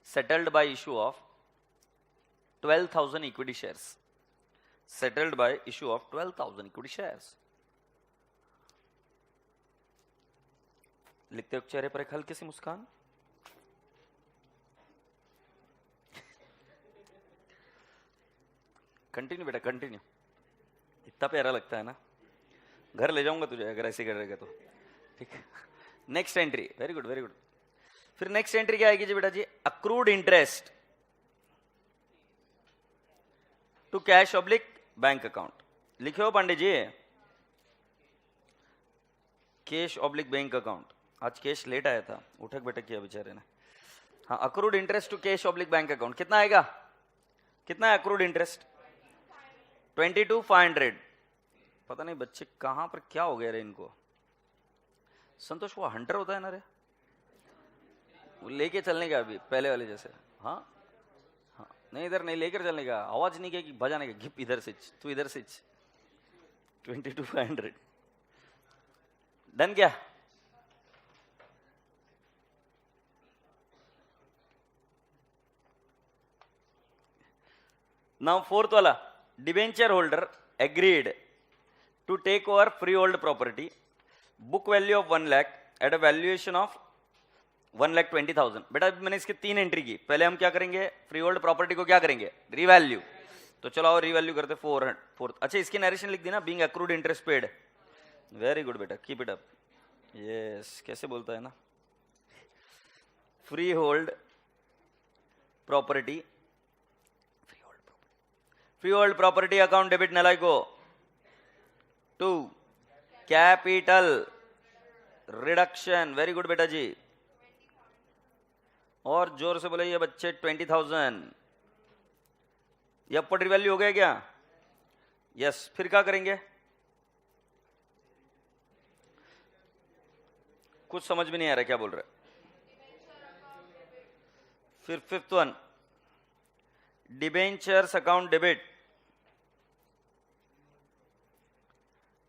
settled bye issue of 12,000 equity shares, settled by issue of 12,000 equity shares। लिखते हो चेहरे पर एक हल्की सी मुस्कान। कंटिन्यू बेटा कंटिन्यू, इतना प्यारा लगता है ना, घर ले जाऊंगा तुझे अगर ऐसे कर रहेगा तो, ठीक है। Next entry, very good very good. फिर नेक्स्ट एंट्री क्या आएगी जी बेटा जी? Accrued interest to cash oblique bank account. लिखे हो Pandey ji? Cash oblique bank account. आज कैश लेट आया था, उठक बैठक किया बेचारे ने। हाँ, accrued interest to cash oblique bank account कितना आएगा? कितना है अक्रूड इंटरेस्ट? 22,500। पता नहीं बच्चे कहां पर क्या हो गया रे इनको। संतोष वो हंटर होता है ना रे, वो लेके चलने का अभी पहले वाले जैसे। हाँ हाँ, नहीं इधर नहीं लेकर चलने का, आवाज नहीं की बजाने का, घिप इधर से तू इधर से 22,500 डन क्या? Now fourth वाला, debenture holder agreed to take over freehold property, book value of 1 lakh at a valuation of 1,20,000। बेटा मैंने इसके 3 एंट्री की। पहले हम क्या करेंगे? फ्री होल्ड प्रॉपर्टी को क्या करेंगे? रीवैल्यू। तो चलो और रीवैल्यू करते 400। अच्छा इसकी नरेशन लिख दी ना, being accrued interest paid. Very good बेटा, कीप इट अप। यस, कैसे बोलता है ना, free hold property, free hold property account debit नलाइको to capital reduction. Very good बेटा जी, और जोर से बोले ये बच्चे 20,000। ये अपवर्ड वैल्यू हो गया क्या? यस। फिर क्या करेंगे? कुछ समझ में नहीं आ रहा क्या बोल रहे। फिर fifth one, debentures account debit,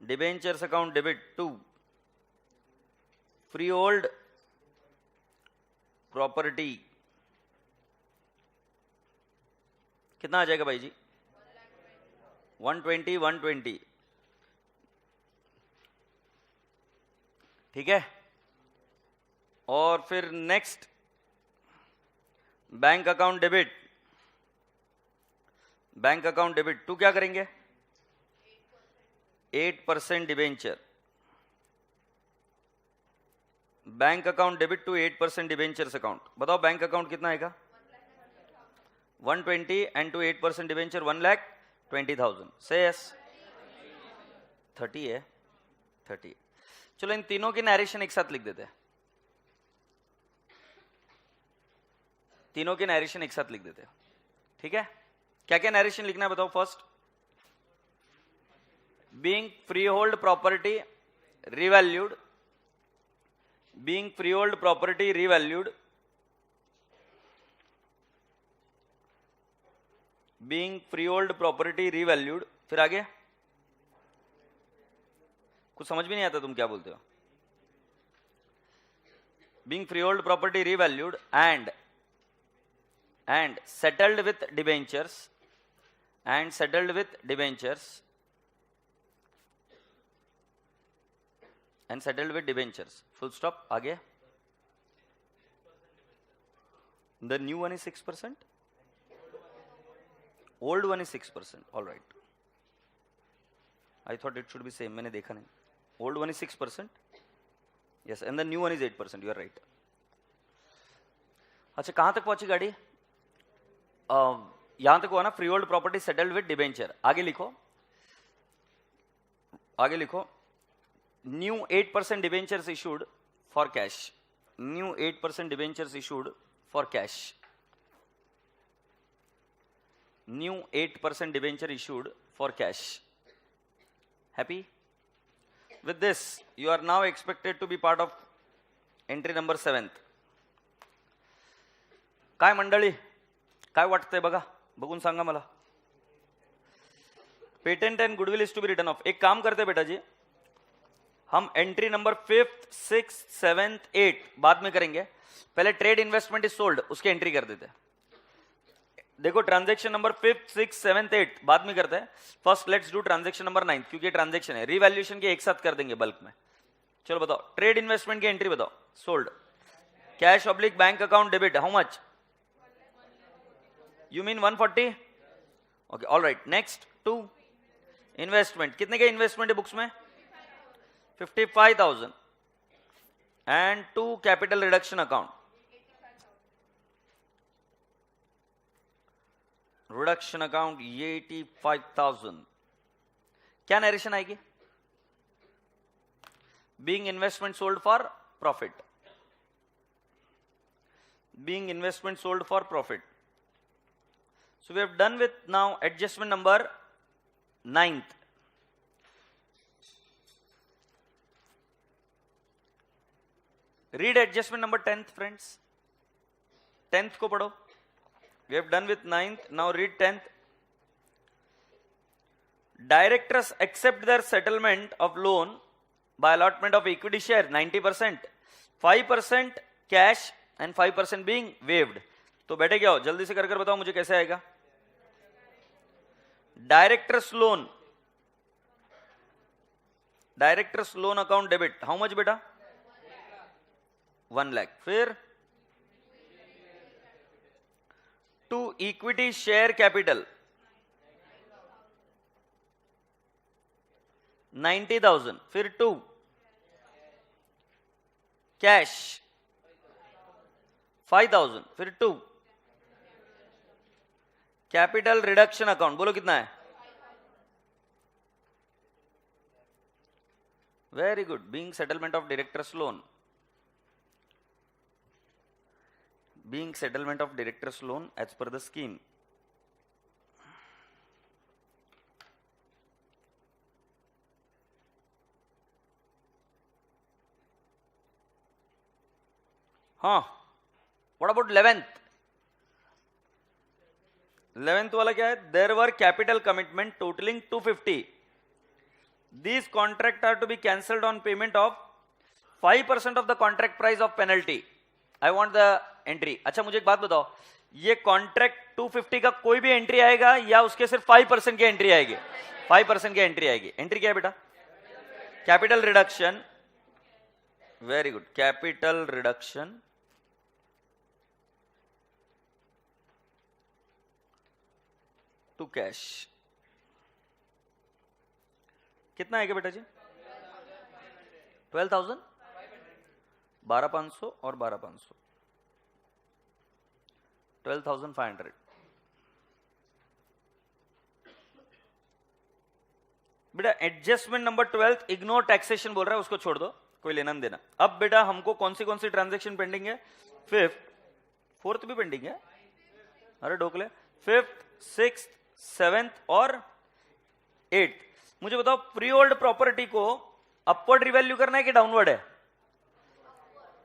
debentures account debit to free hold property. कितना आ जाएगा भाई जी? 120, 120। ठीक है। और फिर next, bank account debit, bank account debit to क्या करेंगे? 8% debenture, bank account debit to 8% debentures account. बताओ बैंक अकाउंट कितना आएगा? 120 एंड टू 8% डिबेंचर 1,20,000। से यस 30 है, 30। चलो इन तीनों की नरेशन एक साथ लिख देते हैं, तीनों की नरेशन एक साथ लिख देते हैं। ठीक है, क्या क्या नरेशन लिखना है बताओ। First, being free hold property revalued, being freehold property revalued, being freehold property revalued। फिर आगे कुछ समझ भी नहीं आता तुम क्या बोलते हो। being freehold property revalued and settled with debentures, and settled with debentures, and settled with debentures, full stop। आगे the new one is 6%, old one is 6%। all right, I thought it should be same, मैंने देखा नहीं। old one is 6%, yes, and the new one is 8%, you are right। अच्छा कहां तक पहुंची गाड़ी? यहां तक हुआ ना, free hold property settled with debenture. आगे लिखो, आगे लिखो, new 8% debentures issued for cash, new 8% debentures issued for cash, new 8% debenture issued for cash। happy with this? You are now expected to be part of entry number 7th। काय मंडळी, काय वाटतंय बघा, बघून सांगा मला। Patent and goodwill is to be written off. एक काम करते बेटा जी, हम entry number 5th, 6th, 7th, 8th बाद में करेंगे। पहले ट्रेड इन्वेस्टमेंट इज सोल्ड, उसके एंट्री कर देते हैं। देखो transaction number 5th, 6th, 7th, 8th बाद में करते हैं। First let's do transaction number 9th, क्योंकि ट्रांजैक्शन है। रिवैल्यूएशन के एक साथ कर देंगे बल्क में। चलो बताओ, ट्रेड इन्वेस्टमेंट की एंट्री बताओ। Sold, cash oblique bank account debit, how much? You mean 140? Okay, all right. Next, to investment, कितने के इन्वेस्टमेंट है बुक्स में? 55,000 and to capital reduction account, reduction account 85,000। क्या नरेशन आएगी? being investment sold for profit, being investment sold for profit. So we have done with now adjustment number 9th. Read adjustment number 10th, friends. 10th को पढ़ो. We have done with 9th. Now read 10th. Directors accept their settlement of loan by allotment of equity share 90%, 5% cash and 5% being waived. तो बैठे क्या हो, जल्दी से कर बताओ मुझे कैसे आएगा. Directors loan account debit, how much बेटा? 1 लाख. फिर टू इक्विटी शेयर कैपिटल 90,000. फिर टू कैश 5,000. फिर टू कैपिटल रिडक्शन अकाउंट, बोलो कितना है? Very good. Being settlement of directors loan, being settlement of directors loan as per the scheme. हाँ, व्हाट अबाउट 11th? 11th वाला क्या है? There were capital commitment totalling 250. These contracts are to be cancelled on payment of 5% of the contract price of penalty. I want the entry. अच्छा मुझे एक बात बताओ, ये कॉन्ट्रैक्ट 250 का कोई भी एंट्री आएगा या उसके सिर्फ 5% की एंट्री आएगी? 5% की एंट्री आएगी. एंट्री क्या है बेटा? Capital reduction. Very good. Capital reduction to cash. कितना आएगा बेटा जी? 12,000, 12,500 और 12,500, 12,500. बेटा एडजस्टमेंट नंबर 12 इग्नोर टैक्सेशन बोल रहा है, उसको छोड़ दो, कोई लेना देना. अब बेटा हमको कौन सी ट्रांजैक्शन पेंडिंग है? 5th, 4th भी पेंडिंग है. अरे ढोकले. 5th, 6th, 7th और 8th. मुझे बताओ प्री होल्ड प्रॉपर्टी को अपवर्ड रिवैल्यू करना है कि डाउनवर्ड है?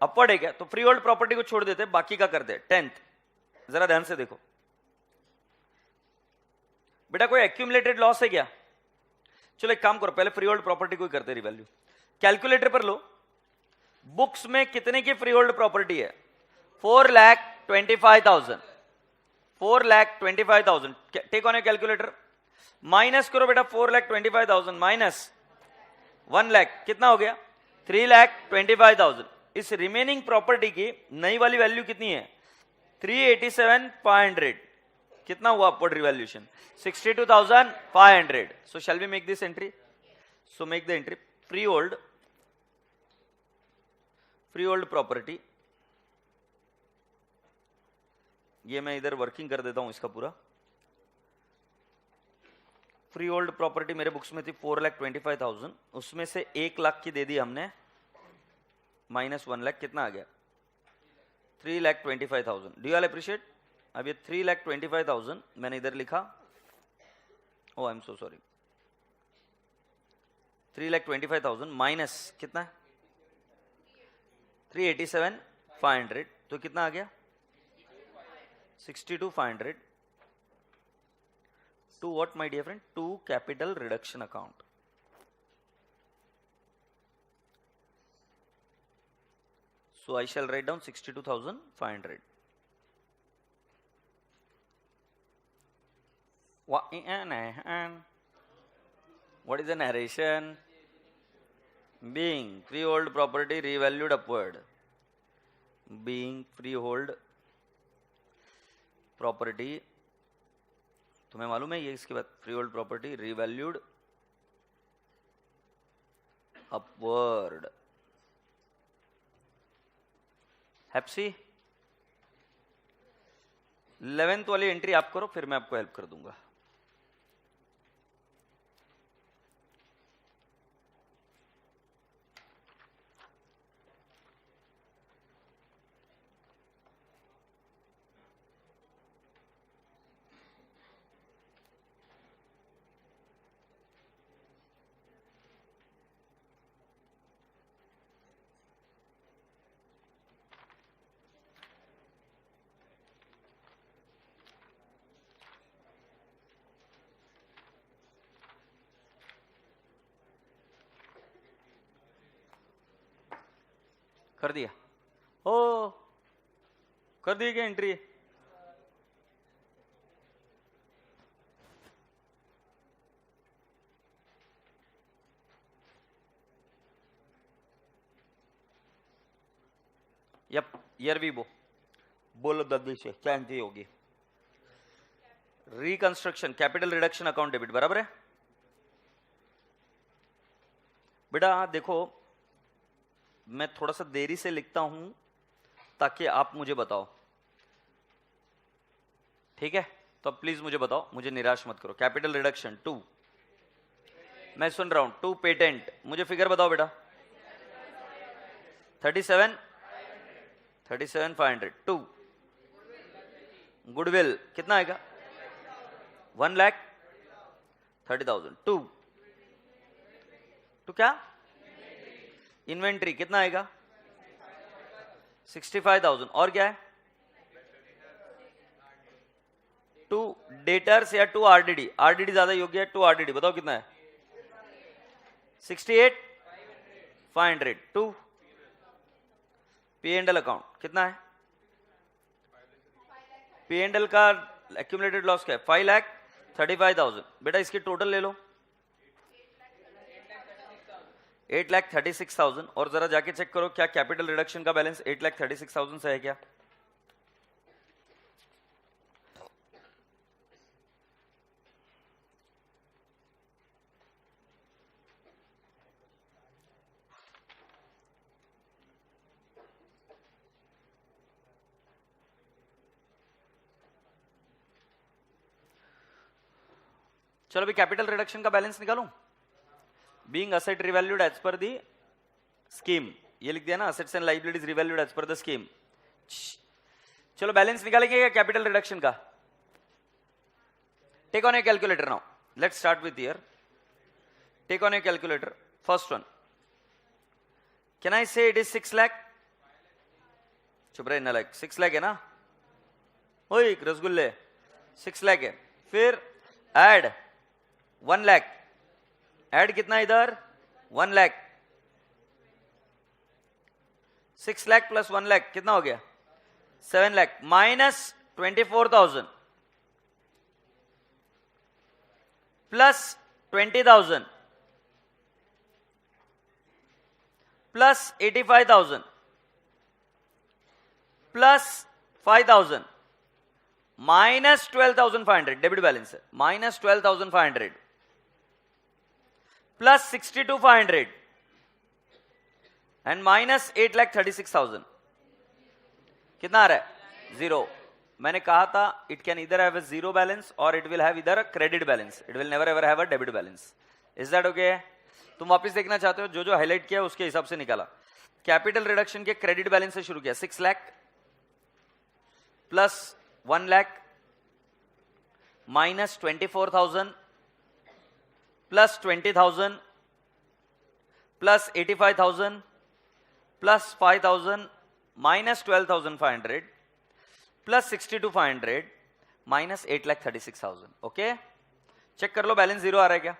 अपवर्ड है क्या? तो फ्री होल्ड प्रॉपर्टी को छोड़ देते, बाकी का करते. 10th जरा ध्यान से देखो बेटा, कोई एक्यूमुलेटेड लॉस है क्या? चलो एक काम करो, पहले फ्री होल्ड प्रॉपर्टी को ही करते रिवैल्यू. कैलकुलेटर पर लो, बुक्स में कितने की फ्री होल्ड प्रॉपर्टी है? 4,25,000. 4,25,000. Take on a calculator, minus करो बेटा. 4,25,000 माइनस 1 लाख कितना हो गया? 3,25,000. इस रिमेनिंग प्रॉपर्टी की नई वाली वैल्यू कितनी है? 387,500. कितना हुआ upward revaluation? 62,500. So shall we make this entry? So make the entry. Free hold property, ये मैं इधर वर्किंग कर देता हूं इसका पूरा. फ्री होल्ड प्रॉपर्टी मेरे बुक्स में थी 4,25,000, उसमें से 1 लाख की दे दी हमने, माइनस 1 लाख कितना आ गया? 3,25,000. Do you all appreciate? अब ये 3,25,000 मैंने इधर लिखा. Oh I am so sorry. 3,25,000 minus कितना? 387,500. तो कितना आ गया? 62,500. To what, my dear friend? To capital reduction account. So I shall write down 62,500. What is the narration? Being freehold property revalued upward. Being freehold property, तुम्हें मालूम है ये इसके बाद free hold property revalued upward. हैप्सी. 11th वाली एंट्री आप करो, फिर मैं आपको हेल्प कर दूंगा. कर दिया, ओ कर दिया क्या एंट्री? यप, ईयर भी बोलो जल्दी से, क्या एंट्री होगी? Reconstruction, capital reduction account debit, बराबर है बेटा? देखो मैं थोड़ा सा देरी से लिखता हूं ताकि आप मुझे बताओ, ठीक है? तो प्लीज मुझे बताओ, मुझे निराश मत करो। कैपिटल रिडक्शन 2, मैं सुन रहा हूं, 2 पेटेंट, मुझे फिगर बताओ बेटा। 37,500, 2 गुडविल कितना आएगा? 1,30,000, 2 क्या? इन्वेंट्री कितना आएगा? 65,000, और क्या है? 2 डेटर्स या 2 आरडीडी? आरडीडी ज्यादा योग्य है, 2 आरडीडी बताओ कितना है? 68,500, 2 P&L अकाउंट कितना है? P&L का एक्यूमुलेटेड लॉस क्या है? 5,35,000। बेटा इसकी टोटल ले लो, 8,36,000, और जरा जाके चेक करो क्या कैपिटल रिडक्शन का बैलेंस 8,36,000 से है क्या? चलो अभी कैपिटल रिडक्शन का बैलेंस निकालूं। Being asset revalued as per the scheme, ये लिख दिया ना, assets and liabilities revalued as per the scheme. चलो बैलेंस निकालेंगे क्या कैपिटल रिडक्शन का? Take on a calculator now, let's start with here. Take on a calculator, first one, can I say it is 6 lakh? चुप रहे, नालायक, 6 लाख है ना? ओए रसगुल्ले, 6 लाख है। फिर ऐड 1 लाख, ऐड कितना इधर? 1 लाख। 6 लाख प्लस 1 लाख कितना हो गया? 7 lakh, minus 24,000 plus 20,000 plus 85,000 plus 5,000 minus 12,500, debit balance है, माइनस 12,500 प्लस 62,500 एंड माइनस 8,36,000, कितना आ रहा है? 0। मैंने कहा था इट कैन इधर हैव अ जीरो बैलेंस और इट विल हैव इधर a credit balance, it will never ever have a debit balance. Is that okay? तुम वापस देखना चाहते हो? जो जो हाईलाइट किया उसके हिसाब से निकाला। कैपिटल रिडक्शन के क्रेडिट बैलेंस से शुरू किया, 6 lakh plus 1 lakh minus 24,000 plus 20,000 plus 85,000 plus 5,000 minus 12,500 plus 62,500 minus 8,36,000। Okay, check कर लो बैलेंस 0 आ रहा है क्या?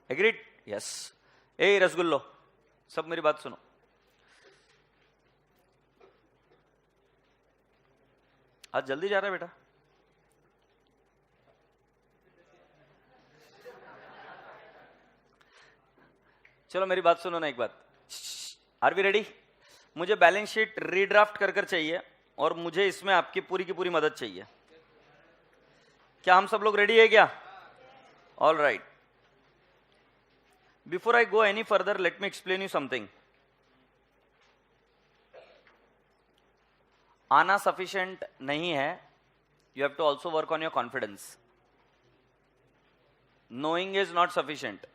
एग्रीड? यस। ए रसगुल्लो, सब मेरी बात सुनो। आज जल्दी जा रहा है बेटा? चलो मेरी बात सुनो ना एक बात। Are we ready? मुझे बैलेंस शीट रीड्राफ्ट कर चाहिए और मुझे इसमें आपकी पूरी की पूरी मदद चाहिए। क्या हम सब लोग रेडी है क्या? All right. Before I go any further, let me explain you something. आना सफिशिएंट नहीं है, you have to also work on your confidence. Knowing is not sufficient.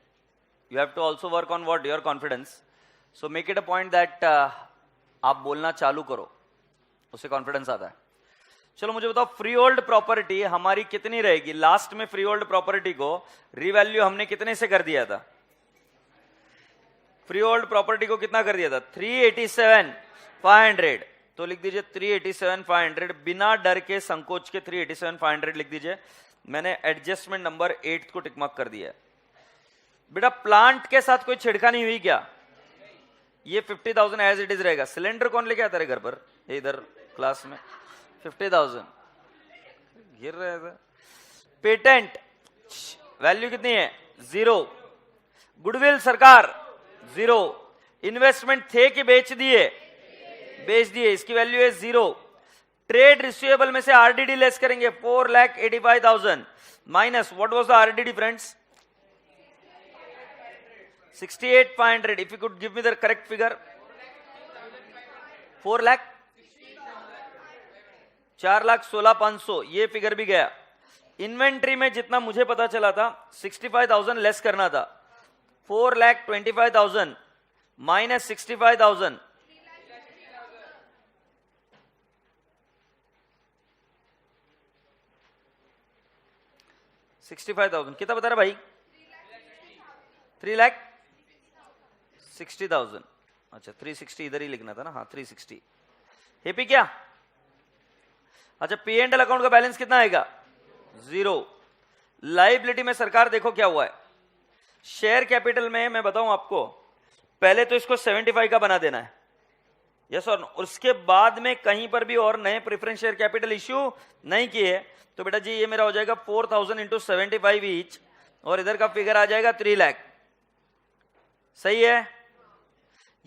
You have to also work on what? Your confidence. So make it a point that आप बोलना चालू करो, उससे कॉन्फिडेंस आता है। चलो मुझे बताओ, फ्री होल्ड प्रॉपर्टी हमारी कितनी रहेगी? लास्ट में फ्री होल्ड प्रॉपर्टी को रीवैल्यू हमने कितने से कर दिया था? फ्री होल्ड प्रॉपर्टी को कितना कर दिया था? 387,500। तो लिख दीजिए 387,500, बिना डर के संकोच के 387,500 लिख दीजिए। मैंने एडजस्टमेंट नंबर 8 को टिक मार्क कर दिया। बेटा प्लांट के साथ कोई छिड़का नहीं हुई क्या? ये 50,000 एज इट इज रहेगा। सिलेंडर कौन लेके आता है घर पर? इधर क्लास में 50,000 गिर रहा है। पेटेंट वैल्यू कितनी है? 0। गुडविल सरकार 0। इन्वेस्टमेंट थे कि बेच दिए? बेच दिए, इसकी वैल्यू है 0। ट्रेड रिसीवेबल में से आरडीडी लेस करेंगे 4,85,000 minus what was the RDD friends? 68,500. If you could give me the correct figure. 4 lakh 4,16,500 ये फिगर भी गया। इन्वेंट्री में जितना मुझे पता चला था 65,000 लेस करना था। 4,25,000 माइनस 65,000 65,000 कितना बता रहा भाई? 3,60,000। अच्छा 360 इधर ही लिखना था ना। हाँ 360। हैप्पी क्या? अच्छा पी एंड एल अकाउंट का बैलेंस कितना आएगा? 0। लाइबिलिटी में सरकार देखो क्या हुआ है। शेयर कैपिटल में मैं बताऊं आपको, पहले तो इसको 75 का बना देना है, यस और नो। उसके बाद में कहीं पर भी और नए प्रेफरेंस शेयर कैपिटल इश्यू नहीं किए तो बेटा जी ये मेरा हो जाएगा 4,000 इंटू 75 ईच, और इधर का फिगर आ जाएगा 3 लाख। सही है?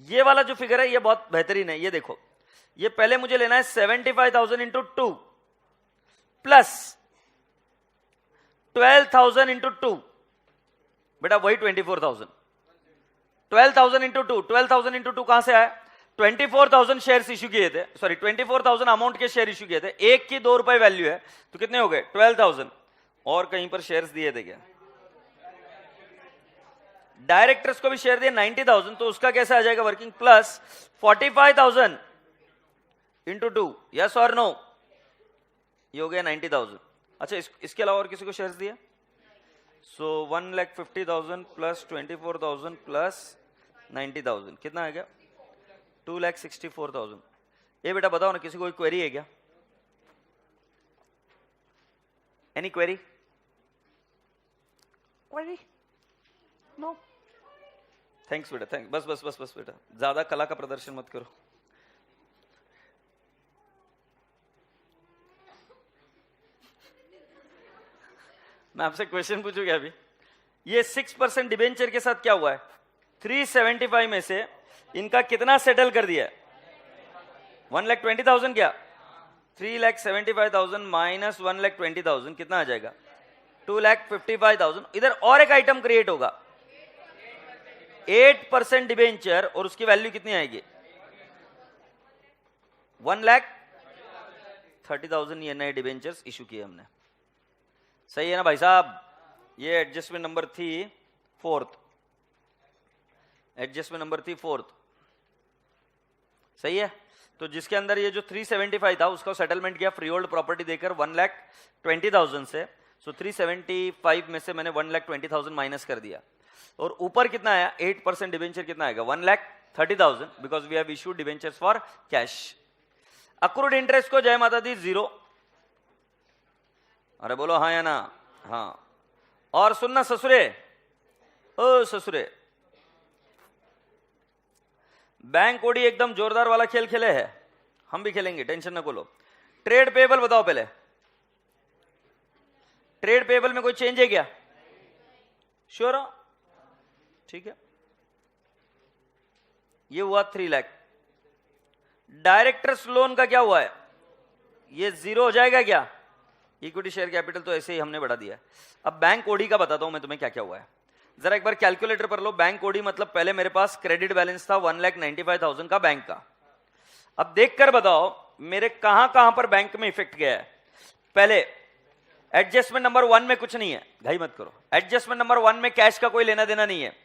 ये वाला जो फिगर है ये बहुत बेहतरीन है। ये देखो, ये पहले मुझे लेना है 75,000 इंटू 2 प्लस 12,000 इंटू 2, बेटा वही 24,000। 12,000 इंटू 2, 12,000 इंटू 2 कहां से आया? 24,000 शेयर्स इश्यू किए थे, सॉरी 24,000 अमाउंट के शेयर इश्यू किए थे। एक की 2 रुपए वैल्यू है तो कितने हो गए? 12,000। और कहीं पर शेयर्स दिए थे क्या? डायरेक्टर्स को भी शेयर दिए 90,000, तो उसका कैसे आ जाएगा वर्किंग? प्लस 45,000 इंटू 2, यस और नो? ये हो गया 90,000। अच्छा इसके अलावा और किसी को शेयर्स दिया? सो 1,50,000 प्लस 24,000 प्लस 90,000 कितना आ गया? 2,64,000। ये बेटा बताओ ना, किसी को कोई क्वेरी है क्या? Any query? Query? No. Thanks बेटा, थैंक्स। बस बस बस बस बेटा, ज्यादा कला का प्रदर्शन मत करो। मैं आपसे क्वेश्चन पूछूंगा अभी। ये 6% डिबेंचर के साथ क्या हुआ है? 375 में से इनका कितना सेटल कर दिया? 1,20,000 क्या? 3,75,000 माइनस 1,20,000 कितना आ जाएगा? 2,55,000। इधर और एक आइटम क्रिएट होगा 8% डिबेंचर, और उसकी वैल्यू कितनी आएगी? 1,30,000 ये नए डिबेंचर्स इशू किए हमने। सही है ना भाई साहब? ये एडजस्टमेंट नंबर थी 4th। एडजस्टमेंट नंबर थी 4th। सही है? तो जिसके अंदर ये जो 375 था उसका सेटलमेंट किया फ्री होल्ड प्रॉपर्टी देकर 1,20,000 से। सो 375 में से मैंने 1,20,000 माइनस कर दिया, और ऊपर कितना आया? 8% डिबेंचर कितना आएगा? 1,30,000 because we have issued debentures for cash. Accrued interest को जय माता दी 0। अरे बोलो हाँ या ना? हाँ। और सुनना ससुरे, ओ ससुरे, बैंक ओडी एकदम जोरदार वाला खेल खेले है, हम भी खेलेंगे, टेंशन न लो। ट्रेड पेबल बताओ पहले। ट्रेड पेबल में कोई चेंज है क्या? श्योर हो? ठीक है। ये हुआ 3 लाख। डायरेक्टर्स लोन का क्या हुआ है? ये 0 हो जाएगा क्या? इक्विटी शेयर कैपिटल तो ऐसे ही हमने बढ़ा दिया। अब बैंक ओडी का बताता हूं मैं तुम्हें क्या क्या हुआ है। जरा एक बार कैलकुलेटर पर लो। बैंक ओडी मतलब पहले मेरे पास क्रेडिट बैलेंस था 1,95,000 का बैंक का। अब देखकर बताओ मेरे कहां कहां पर बैंक में इफेक्ट गया है। पहले एडजस्टमेंट नंबर 1 में कुछ नहीं है, भाई मत करो। एडजस्टमेंट नंबर 1 में कैश का कोई लेना देना नहीं है।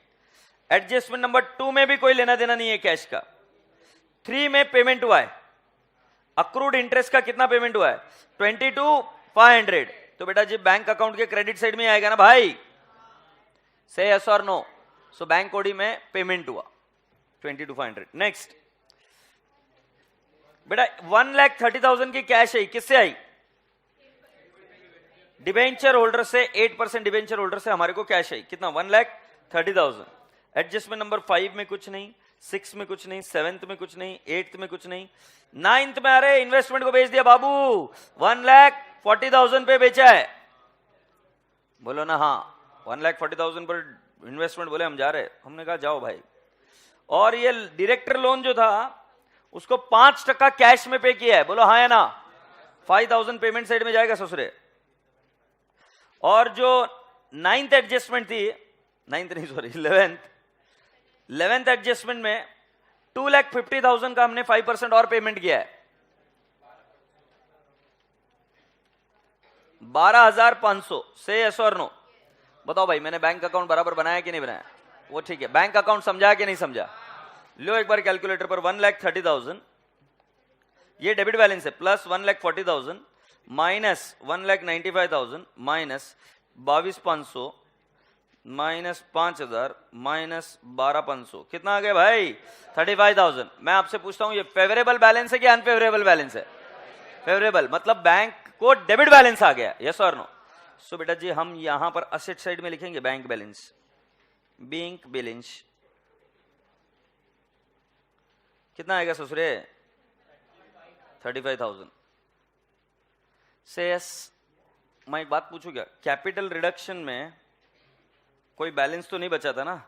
एडजस्टमेंट नंबर 2 में भी कोई लेना देना नहीं है कैश का। 3 में पेमेंट हुआ है, अक्रूड इंटरेस्ट का कितना पेमेंट हुआ है? 22,500। तो बेटा जी बैंक अकाउंट के क्रेडिट साइड में आएगा ना भाई? से यस और नो? सो बैंक ओडी में पेमेंट हुआ 22,500। नेक्स्ट बेटा 1,30,000 की कैश आई, किससे आई? डिबेंचर होल्डर से। 8% डिबेंचर होल्डर से हमारे को कैश आई, कितना? 1,30,000। एडजस्टमेंट नंबर 5 में कुछ नहीं, 6 में कुछ नहीं, 7th में कुछ नहीं, 8th में कुछ नहीं, 9th में अरे इन्वेस्टमेंट को बेच दिया बाबू, 1,40,000 पे बेचा है। बोलो ना हाँ, 1,40,000 पर इन्वेस्टमेंट, बोले हम जा रहे। हमने कहा जाओ भाई। और ये डायरेक्टर लोन जो था उसको 5% कैश में पे किया है। बोलो हाँ या ना, 5,000 पेमेंट साइड में जाएगा ससुरे। और जो 9th एडजस्टमेंट थी, 9th नहीं सॉरी 11th एडजस्टमेंट में 2,50,000 का हमने 5% और पेमेंट किया है, 12,500 से यस और नो। बताओ भाई मैंने बैंक अकाउंट बराबर बनाया कि नहीं बनाया? वो ठीक है, बैंक अकाउंट समझा कि नहीं समझा? लो एक बार कैलकुलेटर पर, 1,30,000 ये डेबिट बैलेंस है, plus 1,40,000 minus 1,95,000 minus 22,500 minus 5,000 minus 12,500, कितना आ गया भाई? 35,000। मैं आपसे पूछता हूं ये फेवरेबल बैलेंस है कि अनफेवरेबल बैलेंस है? फेवरेबल, मतलब बैंक को डेबिट बैलेंस आ गया, यस और नो? सो बेटा जी हम यहां पर असेट साइड में लिखेंगे बैंक बैलेंस, बैंक बैलेंस कितना आएगा ससुरे? 35,000 से यस। मैं एक बात पूछूं क्या, कैपिटल रिडक्शन में कोई बैलेंस तो नहीं बचा था ना?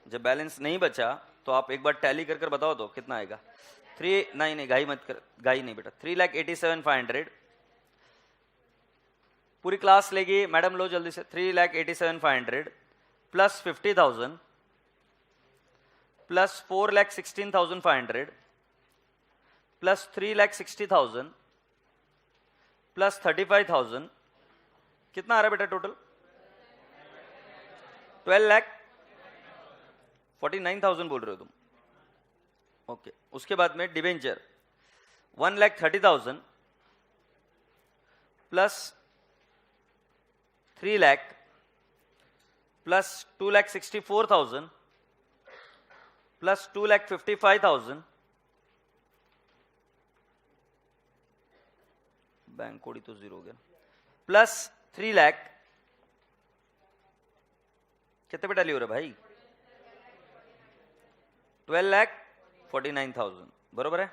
जब बैलेंस नहीं बचा तो आप एक बार टैली कर बताओ तो कितना आएगा? 3 नहीं घाई मत कर, घाई नहीं बेटा, 3,87,500। पूरी क्लास लेगी मैडम, लो जल्दी से। 3,87,500 प्लस 50,000 प्लस 4,16,500 प्लस 3,60,000 प्लस 35,000, कितना आ रहा है बेटा टोटल? 12,49,000 बोल रहे हो तुम, ओके। उसके बाद में debenture 1,30,000 plus 3 lakh plus 2,64,000 plus 2,55,000, bank code ही तो जीरो हो गया, प्लस 3 लाख, कितने पे टैली हो रहा है भाई? 12,49,000, बरोबर है?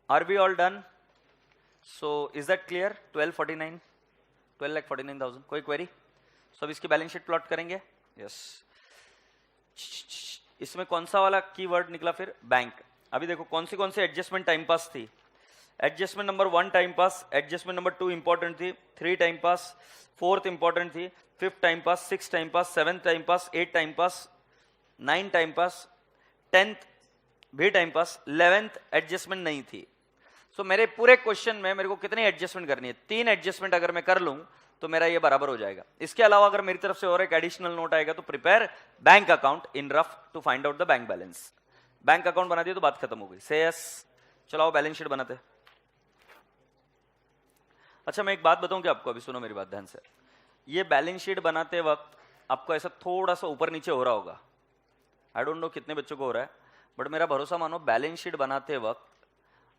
Are we all done? So is that clear? 12,49,000, कोई क्वेरी? सब इसकी बैलेंस शीट प्लॉट करेंगे, यस। इसमें कौन सा वाला कीवर्ड निकला फिर? बैंक। अभी देखो कौन सी एडजस्टमेंट टाइम पास थी। Adjustment number 1 time pass, adjustment number 2 important थी, 3 टाइम पास, 4th इंपॉर्टेंट थी, 5th time pass, 6th time pass, 7th time pass, 8th time pass, 9 time pass, 10th भी टाइम पास, 11th एडजस्टमेंट नहीं थी। सो मेरे पूरे क्वेश्चन में मेरे को कितनी एडजस्टमेंट करनी है? 3 एडजस्टमेंट अगर मैं कर लूं तो मेरा ये बराबर हो जाएगा। इसके अलावा अगर मेरी तरफ से और एक एडिशनल नोट आएगा तो prepare bank account in rough to find out the bank balance. Bank account बना दिया तो बात खत्म हो गई, से यस। चलाओ बैलेंस शीट बनाते। अच्छा मैं एक बात बताऊं कि आपको, अभी सुनो मेरी बात ध्यान से। ये बैलेंस शीट बनाते वक्त आपको ऐसा थोड़ा सा ऊपर नीचे हो रहा होगा, आई डोंट नो कितने बच्चों को हो रहा है, बट मेरा भरोसा मानो बैलेंस शीट बनाते वक्त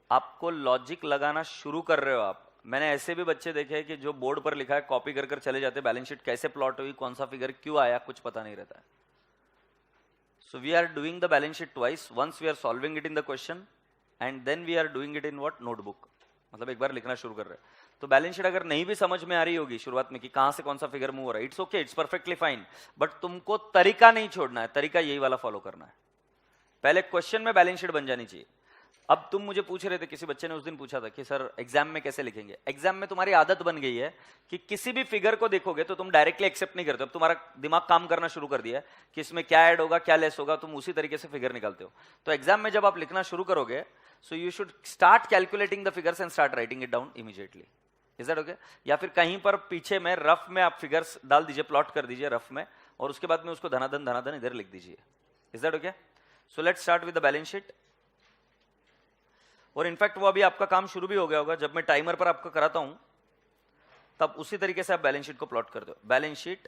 आपको लॉजिक लगाना शुरू कर रहे हो आप। मैंने ऐसे भी बच्चे देखे हैं कि जो बोर्ड पर लिखा है कॉपी कर कर चले जाते, बैलेंस शीट कैसे प्लॉट हुई, कौन सा फिगर क्यों आया, कुछ पता नहीं रहता है। So we are doing the balance sheet twice, once we are solving it in the question and then we are doing it in what? Notebook. मतलब एक बार लिखना शुरू कर रहे हैं तो बैलेंस शीट अगर नहीं भी समझ में आ रही होगी शुरुआत में कि कहां से कौन सा फिगर मूव हो रहा है, it's okay, it's perfectly fine, but तुमको तरीका नहीं छोड़ना है, तरीका यही वाला फॉलो करना है। पहले क्वेश्चन में बैलेंस शीट बन जानी चाहिए। अब तुम मुझे पूछ रहे थे, किसी बच्चे ने उस दिन पूछा था कि सर एग्जाम में कैसे लिखेंगे। एग्जाम में तुम्हारी आदत बन गई है कि किसी भी फिगर को देखोगे तो तुम डायरेक्टली एक्सेप्ट नहीं करते हो। अब तुम्हारा दिमाग काम करना शुरू कर दिया है कि इसमें क्या ऐड होगा, क्या लेस होगा, तुम उसी तरीके से फिगर निकालते हो। तो एग्जाम में जब आप लिखना शुरू करोगे, so you should start calculating the figures and start writing it down immediately. Is that okay? या फिर कहीं पर पीछे में रफ में आप फिगर्स डाल दीजिए, प्लॉट कर दीजिए रफ में, और उसके बाद में उसको धनाधन इधर लिख दीजिए। Is that okay? So let's start with the balance sheet. और इनफैक्ट वो अभी आपका काम शुरू भी हो गया होगा, जब मैं टाइमर पर आपको कराता हूं तब उसी तरीके से आप बैलेंस शीट को प्लॉट कर दो। बैलेंस शीट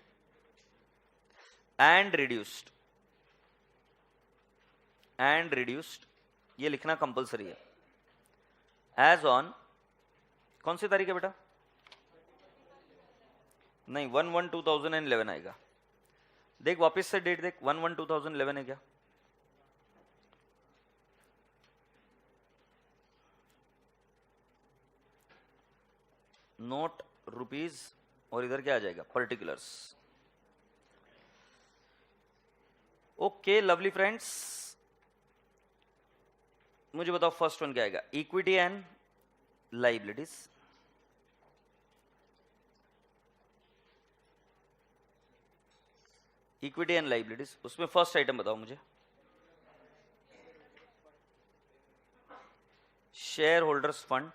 एंड रिड्यूस्ड ये लिखना कंपलसरी है। एज ऑन कौन सी तारीख है बेटा? नहीं, 1/1/2011 आएगा। देख वापस से डेट देख, 1/1/2011 है क्या? नोट रुपीज और इधर क्या आ जाएगा? पर्टिकुलर्स। ओके लवली फ्रेंड्स, मुझे बताओ फर्स्ट वन क्या आएगा? Equity and liabilities. Equity and liabilities, उसमें फर्स्ट आइटम बताओ मुझे। शेयर होल्डर्स फंड,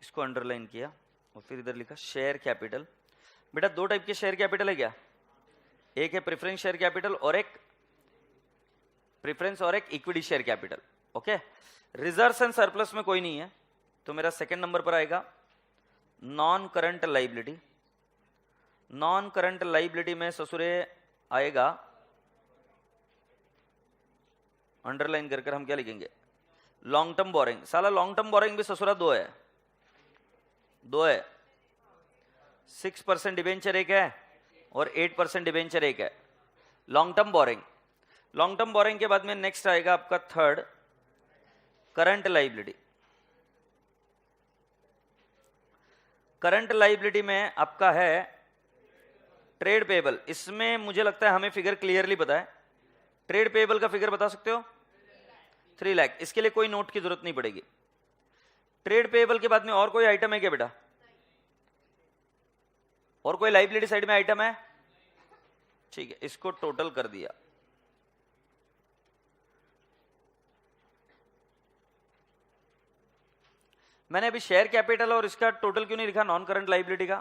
इसको अंडरलाइन किया और फिर इधर लिखा शेयर कैपिटल। बेटा दो टाइप के शेयर कैपिटल है क्या? एक है प्रेफरेंस शेयर कैपिटल और एक प्रेफरेंस और एक equity share capital. Okay, reserves and surplus में कोई नहीं है, तो मेरा सेकंड नंबर पर आएगा non current liability. Non current liability में ससुरे आएगा, अंडरलाइन कर हम क्या लिखेंगे? Long term borrowing. साला लॉन्ग टर्म बोरिंग भी ससुरा दो है, 6% डिबेंचर एक है और 8% डिबेंचर एक है। Long term borrowing. Long term borrowing के बाद में नेक्स्ट आएगा आपका third current liability. Current liability में आपका है ट्रेड पेबल। इसमें मुझे लगता है हमें फिगर क्लियरली पता है। ट्रेड पेबल का फिगर बता सकते हो? 3 लाख। इसके लिए कोई नोट की जरूरत नहीं पड़ेगी। ट्रेड पेबल के बाद में और कोई आइटम है क्या बेटा? और कोई लाइबिलिटी साइड में आइटम है? ठीक है, इसको टोटल कर दिया। मैंने अभी शेयर कैपिटल और इसका टोटल क्यों नहीं लिखा नॉन करंट लाइबिलिटी का?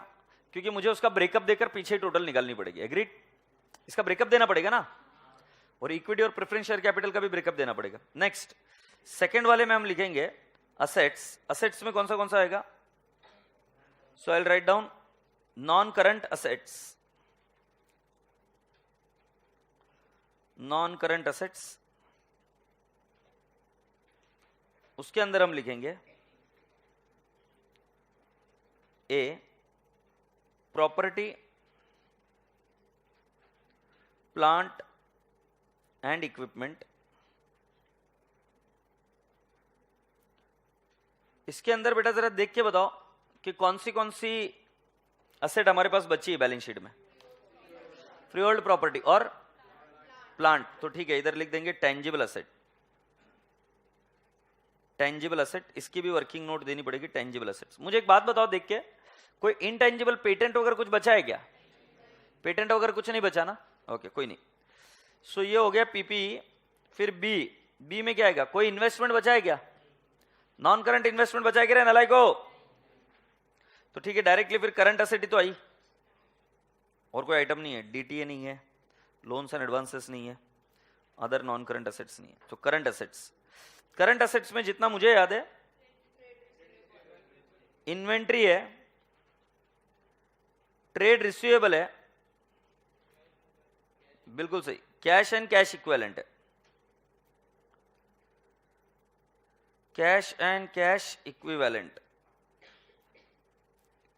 क्योंकि मुझे उसका ब्रेकअप देकर पीछे टोटल निकालनी पड़ेगी। एग्रीड? इसका ब्रेकअप देना पड़ेगा ना, और इक्विटी और प्रेफरेंस शेयर कैपिटल का भी ब्रेकअप देना पड़ेगा। नेक्स्ट सेकंड वाले में हम लिखेंगे असेट्स। असेट्स में कौन सा आएगा? So I will write down non current assets. Non current assets, उसके अंदर हम लिखेंगे a property plant and equipment. इसके अंदर बेटा जरा देख के बताओ कि कौन सी असेट हमारे पास बची है बैलेंस शीट में? फ्री होल्ड प्रॉपर्टी और प्लांट। तो ठीक है, इधर लिख देंगे टेंजिबल असेट। टेंजिबल असेट, इसकी भी वर्किंग नोट देनी पड़ेगी। Tangible assets. मुझे एक बात बताओ देख के, कोई इनटेंजिबल पेटेंट वगैरह कुछ बचा है क्या? पेटेंट वगैरह कुछ नहीं बचा ना? ओके, कोई नहीं। सो ये हो गया पीपी। फिर बी में क्या आएगा? कोई इन्वेस्टमेंट बचा है क्या? नॉन करंट इन्वेस्टमेंट बचा है क्या नालायक को? तो ठीक है, डायरेक्टली फिर करंट असेट ही तो आई, और कोई आइटम नहीं है। डीटीए नहीं है, लोन्स एंड एडवांसेस नहीं है, अदर नॉन करंट असेट्स नहीं है। तो करंट असेट्स, करंट असेट्स में जितना मुझे याद है, इन्वेंट्री है, ट्रेड रिसीवेबल है, बिल्कुल सही, कैश एंड कैश इक्विवेलेंट है। Cash and cash equivalent.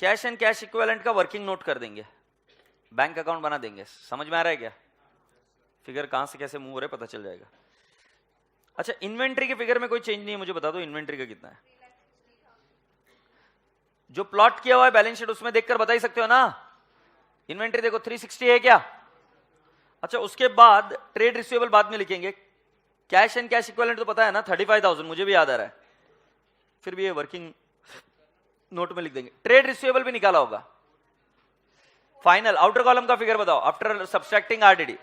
Cash and cash equivalent का वर्किंग नोट कर देंगे, बैंक अकाउंट बना देंगे। समझ में आ रहा है क्या? फिगर कहां से कैसे मूव हो रहे पता चल जाएगा। अच्छा, इन्वेंट्री के फिगर में कोई चेंज नहीं है, मुझे बता दो इन्वेंट्री का कितना है? जो प्लॉट किया हुआ है बैलेंस शीट उसमें देखकर बता ही सकते हो ना। इन्वेंट्री देखो 360 है क्या? अच्छा, उसके बाद ट्रेड रिसीवेबल बाद में लिखेंगे। कैश एंड कैश इक्विवेलेंट तो पता है ना, 35,000 मुझे भी याद आ रहा है। फिर भी ये वर्किंग नोट में लिख देंगे। ट्रेड रिसीवेबल भी निकाला होगा। फाइनल आउटर कॉलम का फिगर बताओ आफ्टर सब्सट्रैक्टिंग आरडीडी।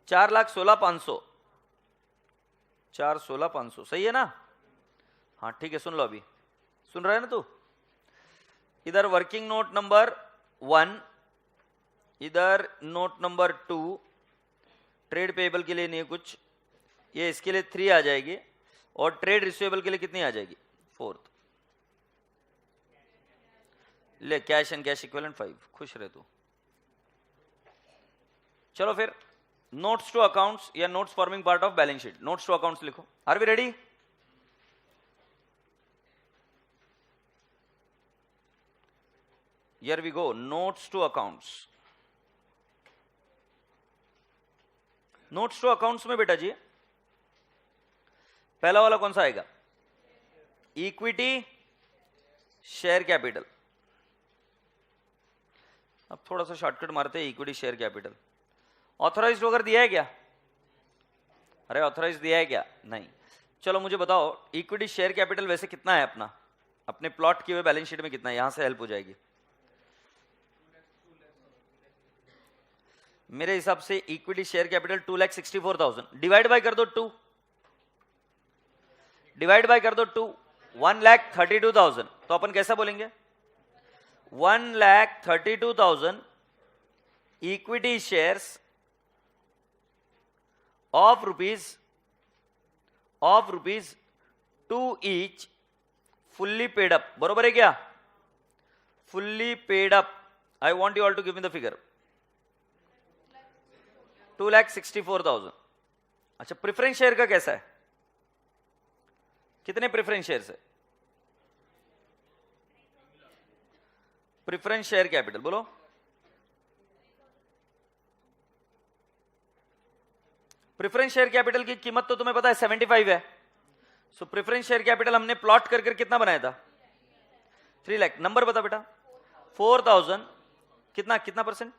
4,16,500। 4,16,500 सही है ना? हाँ ठीक है, सुन लो, अभी सुन रहा है ना तू? इधर वर्किंग नोट नंबर 1, इधर नोट नंबर 2, ट्रेड पेएबल के लिए नहीं कुछ, ये इसके लिए 3 आ जाएगी, और ट्रेड रिसीवेबल के लिए कितनी आ जाएगी? 4। ले कैश एंड कैश इक्विवेलेंट 5। खुश रहे तू। चलो फिर नोट्स टू अकाउंट्स या notes forming part of balance sheet. Notes to accounts लिखो. Are we ready? Here we go. Notes to accounts. Notes to accounts में बेटा जी पहला वाला कौन सा आएगा? Equity share capital. अब थोड़ा सा शॉर्टकट मारते हैं. इक्विटी शेयर कैपिटल ऑथराइज्ड वगैरह दिया है क्या? अरे ऑथराइज दिया है क्या? नहीं. चलो मुझे बताओ इक्विटी शेयर कैपिटल वैसे कितना है अपना, अपने प्लॉट किए हुए बैलेंस शीट में कितना है? यहां से हेल्प हो जाएगी. मेरे हिसाब से equity share capital 2,64,000. Divide by कर दो 2. डिवाइड बाय कर दो 2. 1,32,000. तो अपन कैसा बोलेंगे? 1,32,000 equity shares of rupees 2 each fully paid up. बरोबर है क्या? Fully paid up. I want you all to give me the figure. 2,64,000. अच्छा प्रेफरेंस शेयर का कैसा है? कितने प्रेफरेंस शेयर है? प्रेफरेंस शेयर कैपिटल बोलो. प्रेफरेंस शेयर कैपिटल की कीमत तो तुम्हें पता है 75 है. सो प्रेफरेंस शेयर कैपिटल हमने प्लॉट कर कितना बनाया था? 3 लाख. नंबर बता बेटा. 4,000 कितना percent?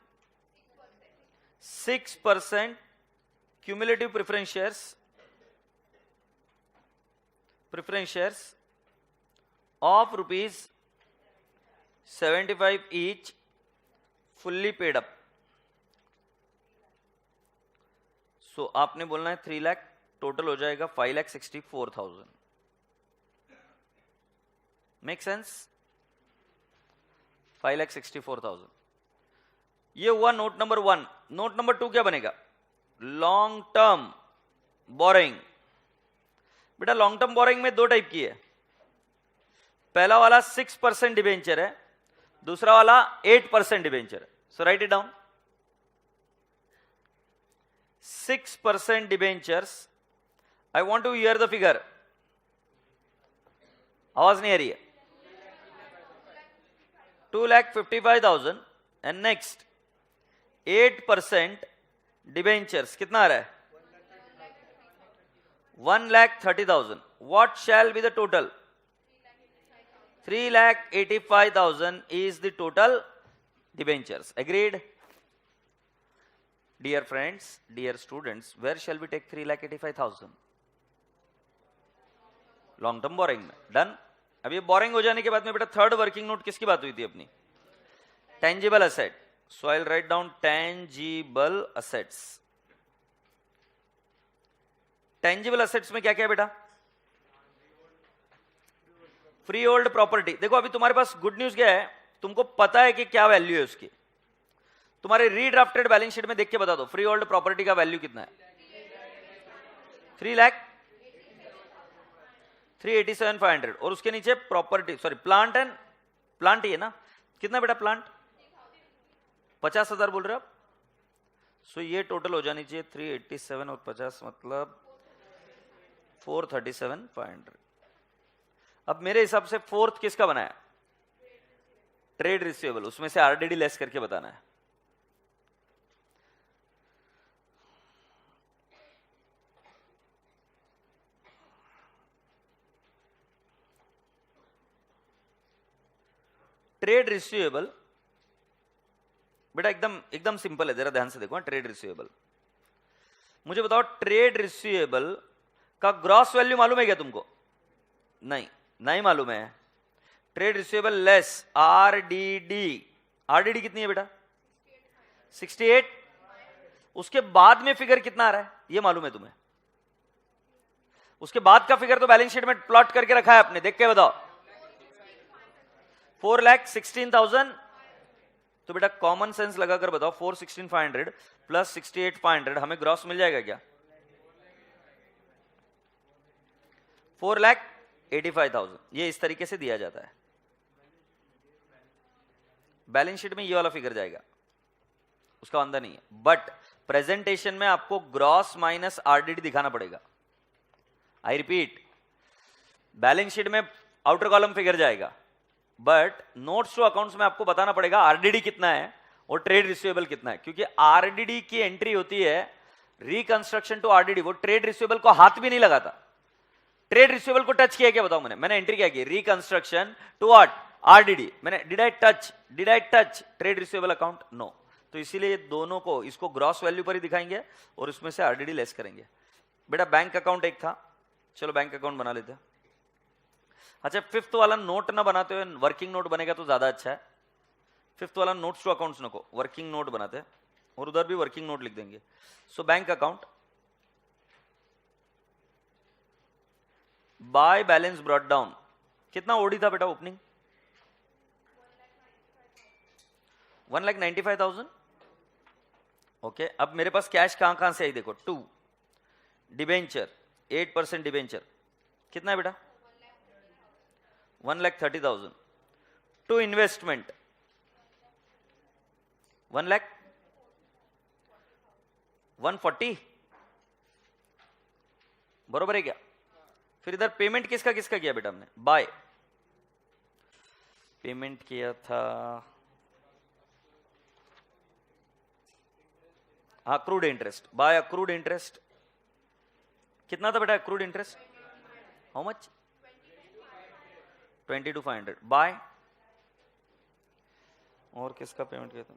6% cumulative preference shares of rupees 75 each fully paid up. So आपने बोलना है 3 लाख. टोटल हो जाएगा 5,64,000. Make sense? 5,64,000. ये हुआ नोट नंबर 1. नोट नंबर 2 क्या बनेगा? Long term borrowing. बेटा लॉन्ग टर्म बोरिंग में 2 टाइप की है. पहला वाला 6% डिबेंचर है, दूसरा वाला 8% डिबेंचर है. So write it down. 6% debentures. I want to hear the figure. आवाज नहीं आ रही है. 2,55,000 एंड नेक्स्ट 8% डिबेंचर्स कितना आ रहा है? 1,30,000. What shall be the total? 3,85,000 is the total debentures. Agreed? Dear friends, dear students, where shall we take 3,85,000? Long term borrowing में. डन. अब ये बोरिंग हो जाने के बाद में बेटा थर्ड वर्किंग नोट किसकी बात हुई थी अपनी? Tangible asset. So I'll write down tangible assets. Tangible assets में क्या क्या है बेटा? Free hold property. देखो अभी तुम्हारे पास गुड न्यूज क्या है, तुमको पता है कि क्या वैल्यू है उसकी. तुम्हारे रीड्राफ्टेड बैलेंस शीट में देख के बता दो फ्री होल्ड प्रॉपर्टी का वैल्यू कितना है? 3,87,500. और उसके नीचे प्रॉपर्टी प्लांट ही है ना. कितना बेटा प्लांट? 50,000 बोल रहे हो आप. सो ये टोटल हो जानी चाहिए 387 और 50 मतलब 437,500. अब मेरे हिसाब से फोर्थ किसका बनाया? Trade receivable. उसमें से आरडीडी लेस करके बताना है. ट्रेड रिसीवेबल बेटा एकदम सिंपल है. जरा ध्यान से देखो. ट्रेड रिसीवेबल मुझे बताओ ट्रेड रिसीवेबल का ग्रॉस वैल्यू मालूम है क्या तुमको? नहीं मालूम है. Trade receivable less RDD. RDD कितनी है बेटा? 68. उसके बाद में फिगर कितना आ रहा है ये मालूम है तुम्हें? उसके बाद का फिगर तो बैलेंस शीट में प्लॉट करके रखा है आपने. देख के बताओ. 4,16,000. तो बेटा कॉमन सेंस लगाकर बताओ 4,16,500 प्लस 68,500 हमें ग्रॉस मिल जाएगा क्या? 4,85,000. ये इस तरीके से दिया जाता है. बैलेंस शीट में ये वाला फिगर जाएगा. उसका वादा नहीं है, बट प्रेजेंटेशन में आपको ग्रॉस माइनस आरडीडी दिखाना पड़ेगा। आई रिपीट, बैलेंस शीट में आउटर कॉलम फिगर जाएगा, बट नोट्स टू अकाउंट्स में आपको बताना पड़ेगा आरडीडी कितना है और ट्रेड रिसीवेबल कितना है, क्योंकि आरडीडी की एंट्री होती है रिकंस्ट्रक्शन टू आरडीडी। वो ट्रेड रिसीवेबल को हाथ भी नहीं लगाता। ट्रेड रिसीवेबल को टच किया क्या बताऊं? मैंने एंट्री क्या की? Reconstruction to what? आरडीडी। मैंने did I touch trade receivable account? No. तो इसीलिए ये दोनों को, इसको ग्रॉस वैल्यू पर ही दिखाएंगे और उसमें से आरडीडी लेस करेंगे। बेटा बैंक अकाउंट एक था, चलो बैंक अकाउंट बना लेते हैं। अच्छा, फिफ्थ वाला नोट ना बनाते हुए वर्किंग नोट बनेगा तो ज्यादा अच्छा है। फिफ्थ वाला नोट्स टू अकाउंट्स नको, वर्किंग नोट बनाते हैं और उधर भी वर्किंग नोट लिख देंगे। So bank account, by balance brought down, कितना ओडी था बेटा ओपनिंग? 1,95,000। ओके, अब मेरे पास कैश कहां से आई देखो। 2 डिबेंचर, 8% डिबेंचर कितना है बेटा? 1,30,000। 2 इन्वेस्टमेंट 1,40,000 बरोबर है क्या? फिर इधर पेमेंट किसका किसका किया बेटा हमने? बाय पेमेंट किया था, हाँ, accrued interest, by accrued interest कितना था बेटा? Accrued interest how much? 22,500 by. और किसका पेमेंट किया था?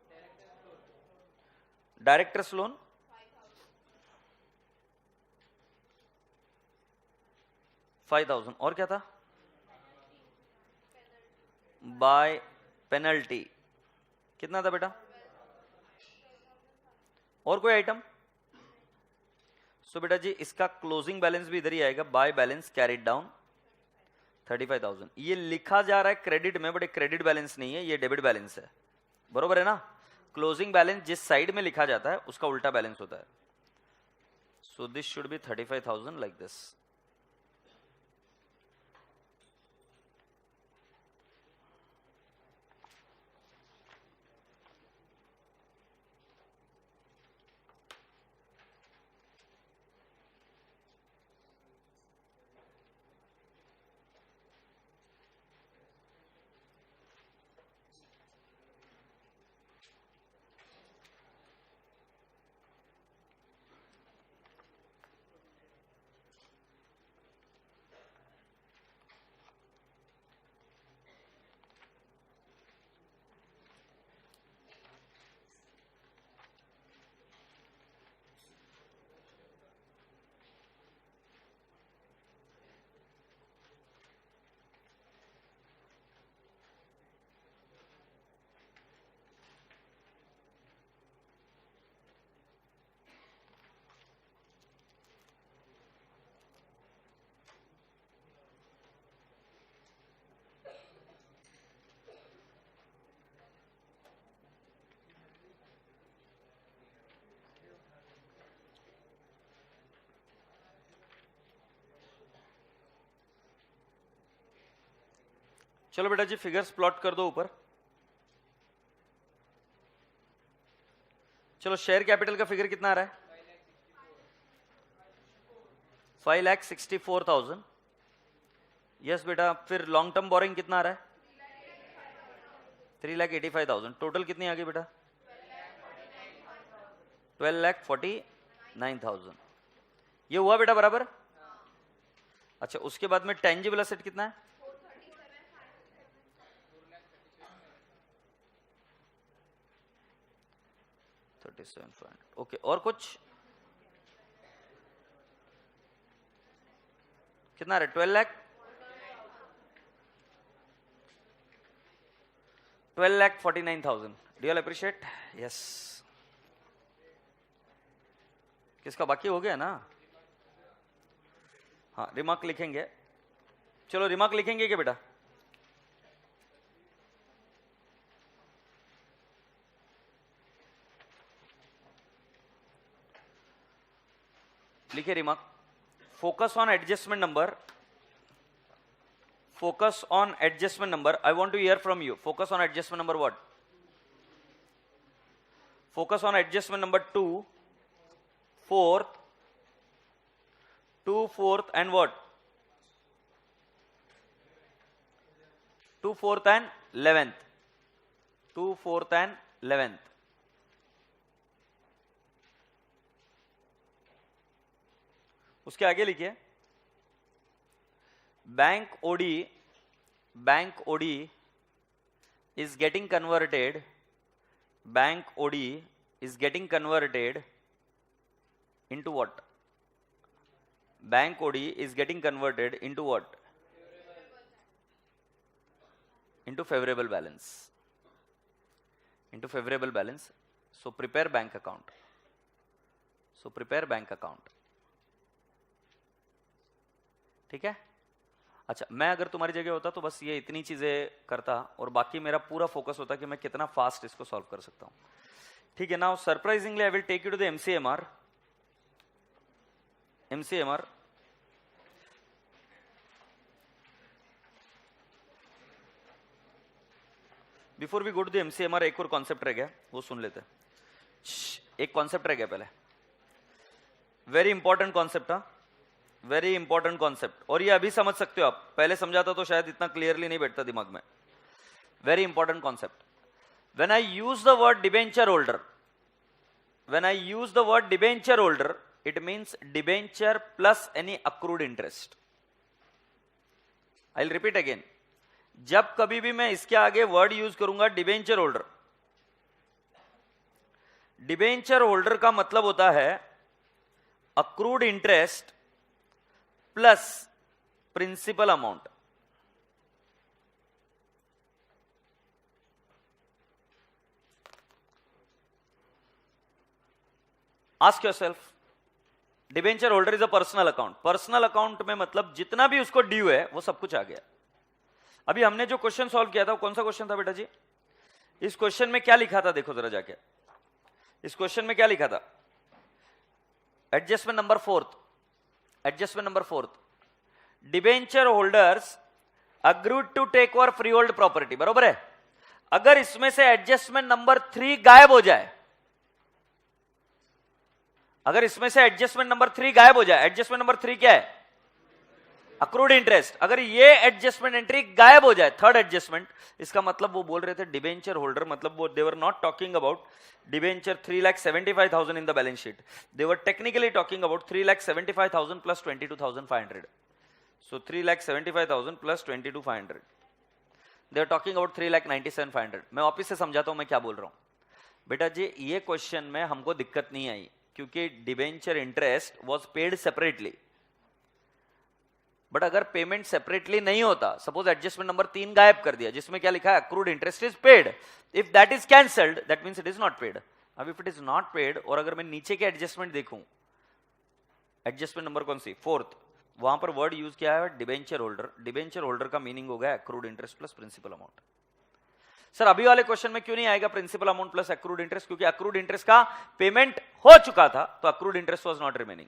Directors loan 5,000। और क्या था? बाय पेनल्टी कितना था बेटा? और कोई आइटम? सो बेटा जी इसका क्लोजिंग बैलेंस भी इधर ही आएगा, बाय बैलेंस कैरिड डाउन 35,000। ये लिखा जा रहा है क्रेडिट में, बट क्रेडिट बैलेंस नहीं है, ये डेबिट बैलेंस है, बरोबर है ना? क्लोजिंग बैलेंस जिस साइड में लिखा जाता है उसका उल्टा बैलेंस होता है। So this should be 35,000 like this. चलो बेटा जी फिगर्स प्लॉट कर दो ऊपर। चलो शेयर कैपिटल का फिगर कितना आ रहा है? 5,64,000। यस बेटा। फिर लॉन्ग टर्म बोरिंग कितना आ रहा है? 3,85,000। टोटल कितनी आ गई बेटा? 12,49,000। ये हुआ बेटा बराबर? अच्छा, उसके बाद में टेंजिबल एसेट कितना है? 37,500। ओके, और कुछ कितना रहे? 12 lakh 12,49,000। Do you all appreciate? Yes. किसका बाकी हो गया ना? हाँ, रिमार्क लिखेंगे। चलो रिमार्क लिखेंगे क्या बेटा? लिखिए remark. Focus on adjustment number, focus on adjustment number. I want to hear from you. Focus on adjustment number what? Focus on adjustment number 2, 4th, 2 4th and what? 2 4th and 11th. 2 4th and 11th. उसके आगे लिखिए bank OD is getting converted. Bank OD is getting converted into what? Bank OD is getting converted into what? Into favorable balance. Into favorable balance. So prepare bank account. So prepare bank account. ठीक है? अच्छा, मैं अगर तुम्हारी जगह होता तो बस ये इतनी चीजें करता और बाकी मेरा पूरा फोकस होता कि मैं कितना फास्ट इसको सॉल्व कर सकता हूं. ठीक है. Now surprisingly I will take you to the MCMR. Before we go to the MCMR एक और कॉन्सेप्ट रह गया, वो सुन लेते हैं. एक कॉन्सेप्ट रह गया पहले, very important concept. Very important concept, और ये अभी समझ सकते हो आप. पहले समझाता तो शायद इतना क्लियरली नहीं बैठता दिमाग में. Very important concept. When I use the word debenture holder, it means debenture plus any accrued interest. I will repeat again. जब कभी भी मैं इसके आगे वर्ड यूज करूंगा डिबेंचर होल्डर का मतलब होता है accrued interest plus principal amount. Ask yourself, debenture holder is a personal account. Personal account में मतलब जितना भी उसको ड्यू है वो सब कुछ आ गया. अभी हमने जो क्वेश्चन सॉल्व किया था वो कौन सा क्वेश्चन था बेटा जी? इस क्वेश्चन में क्या लिखा था देखो जरा जाके. इस क्वेश्चन में क्या लिखा था? Adjustment number 4th. Debenture holders agreed to take over free hold property. बरोबर है. अगर इसमें से एडजस्टमेंट नंबर 3 गायब हो जाए, एडजस्टमेंट नंबर 3 क्या है? Accrued interest. अगर ये एडजस्टमेंट एंट्री गायब हो जाए, थर्ड एडजस्टमेंट, इसका मतलब वो बोल रहे थे डिबेंचर होल्डर, मतलब वो they were not talking about debenture 3,75,000 in the balance sheet. They were technically talking about 3,75,000 plus 22,500. So 3,75,000 plus 22,500. They are talking about 3,97,500. मैं वापिस से समझाता हूं मैं क्या बोल रहा हूं. बेटा जी ये क्वेश्चन में हमको दिक्कत नहीं आई क्योंकि debenture interest was paid separately. But अगर पेमेंट सेपरेटली नहीं होता, सपोज एडजस्टमेंट नंबर 3 गायब कर दिया जिसमें क्या लिखा है accrued interest is paid, if that is cancelled that means it is not paid. अब if it is not paid और अगर मैं नीचे के एडजस्टमेंट देखूं, एडजस्टमेंट नंबर कौन सी? 4th, वहां पर वर्ड यूज किया है डिबेंचर होल्डर. डिबेंचर होल्डर का मीनिंग हो गया accrued interest plus principal amount. Sir अभी वाले क्वेश्चन में क्यों नहीं आएगा principal amount plus accrued interest? क्योंकि अक्रूड इंटरेस्ट का पेमेंट हो चुका था तो accrued interest was not remaining.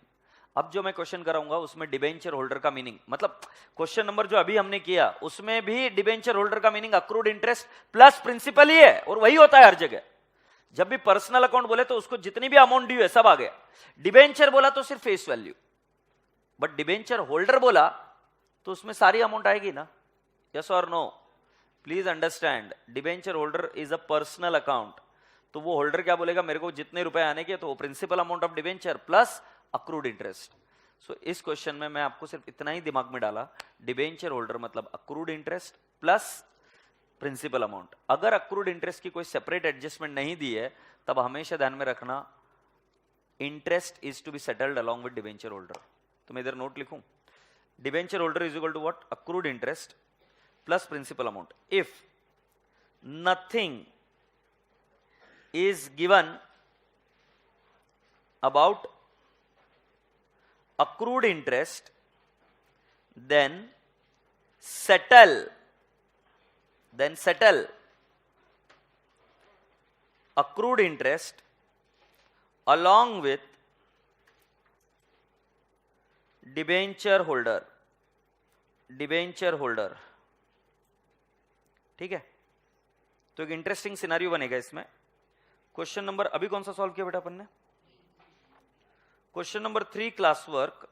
अब जो मैं क्वेश्चन कराऊंगा उसमें डिबेंचर होल्डर का मीनिंग, मतलब क्वेश्चन नंबर जो अभी हमने किया उसमें भी डिबेंचर होल्डर का meaning accrued interest plus principal ही है, और वही होता है हर जगह. जब भी पर्सनल अकाउंट बोले तो उसको जितनी भी अमाउंट ड्यू है सब आ गया. डिबेंचर बोला तो सिर्फ face value, but debenture holder बोला तो उसमें सारी अमाउंट आएगी ना. यस और no? Please understand, debenture holder is a personal account. तो वो होल्डर क्या बोलेगा, मेरे को जितने रुपए आने के, तो वो principal amount of debenture plus accrued interest. So इस क्वेश्चन में मैं आपको सिर्फ इतना ही दिमाग में डाला, डिबेंचर होल्डर मतलब accrued interest plus principal amount. अगर अक्रूड इंटरेस्ट की कोई सेपरेट एडजस्टमेंट नहीं दी है तब हमेशा ध्यान में रखना interest is to be settled along with debenture holder. तो मैं इधर नोट लिखूं, debenture holder is equal to what? Accrued interest plus principal amount. If nothing is given about accrued interest, then settle accrued interest along with debenture holder. ठीक है. तो एक इंटरेस्टिंग सिनेरियो बनेगा इसमें. क्वेश्चन नंबर अभी कौन सा सॉल्व किया बेटा अपन ने? Question number 3 class work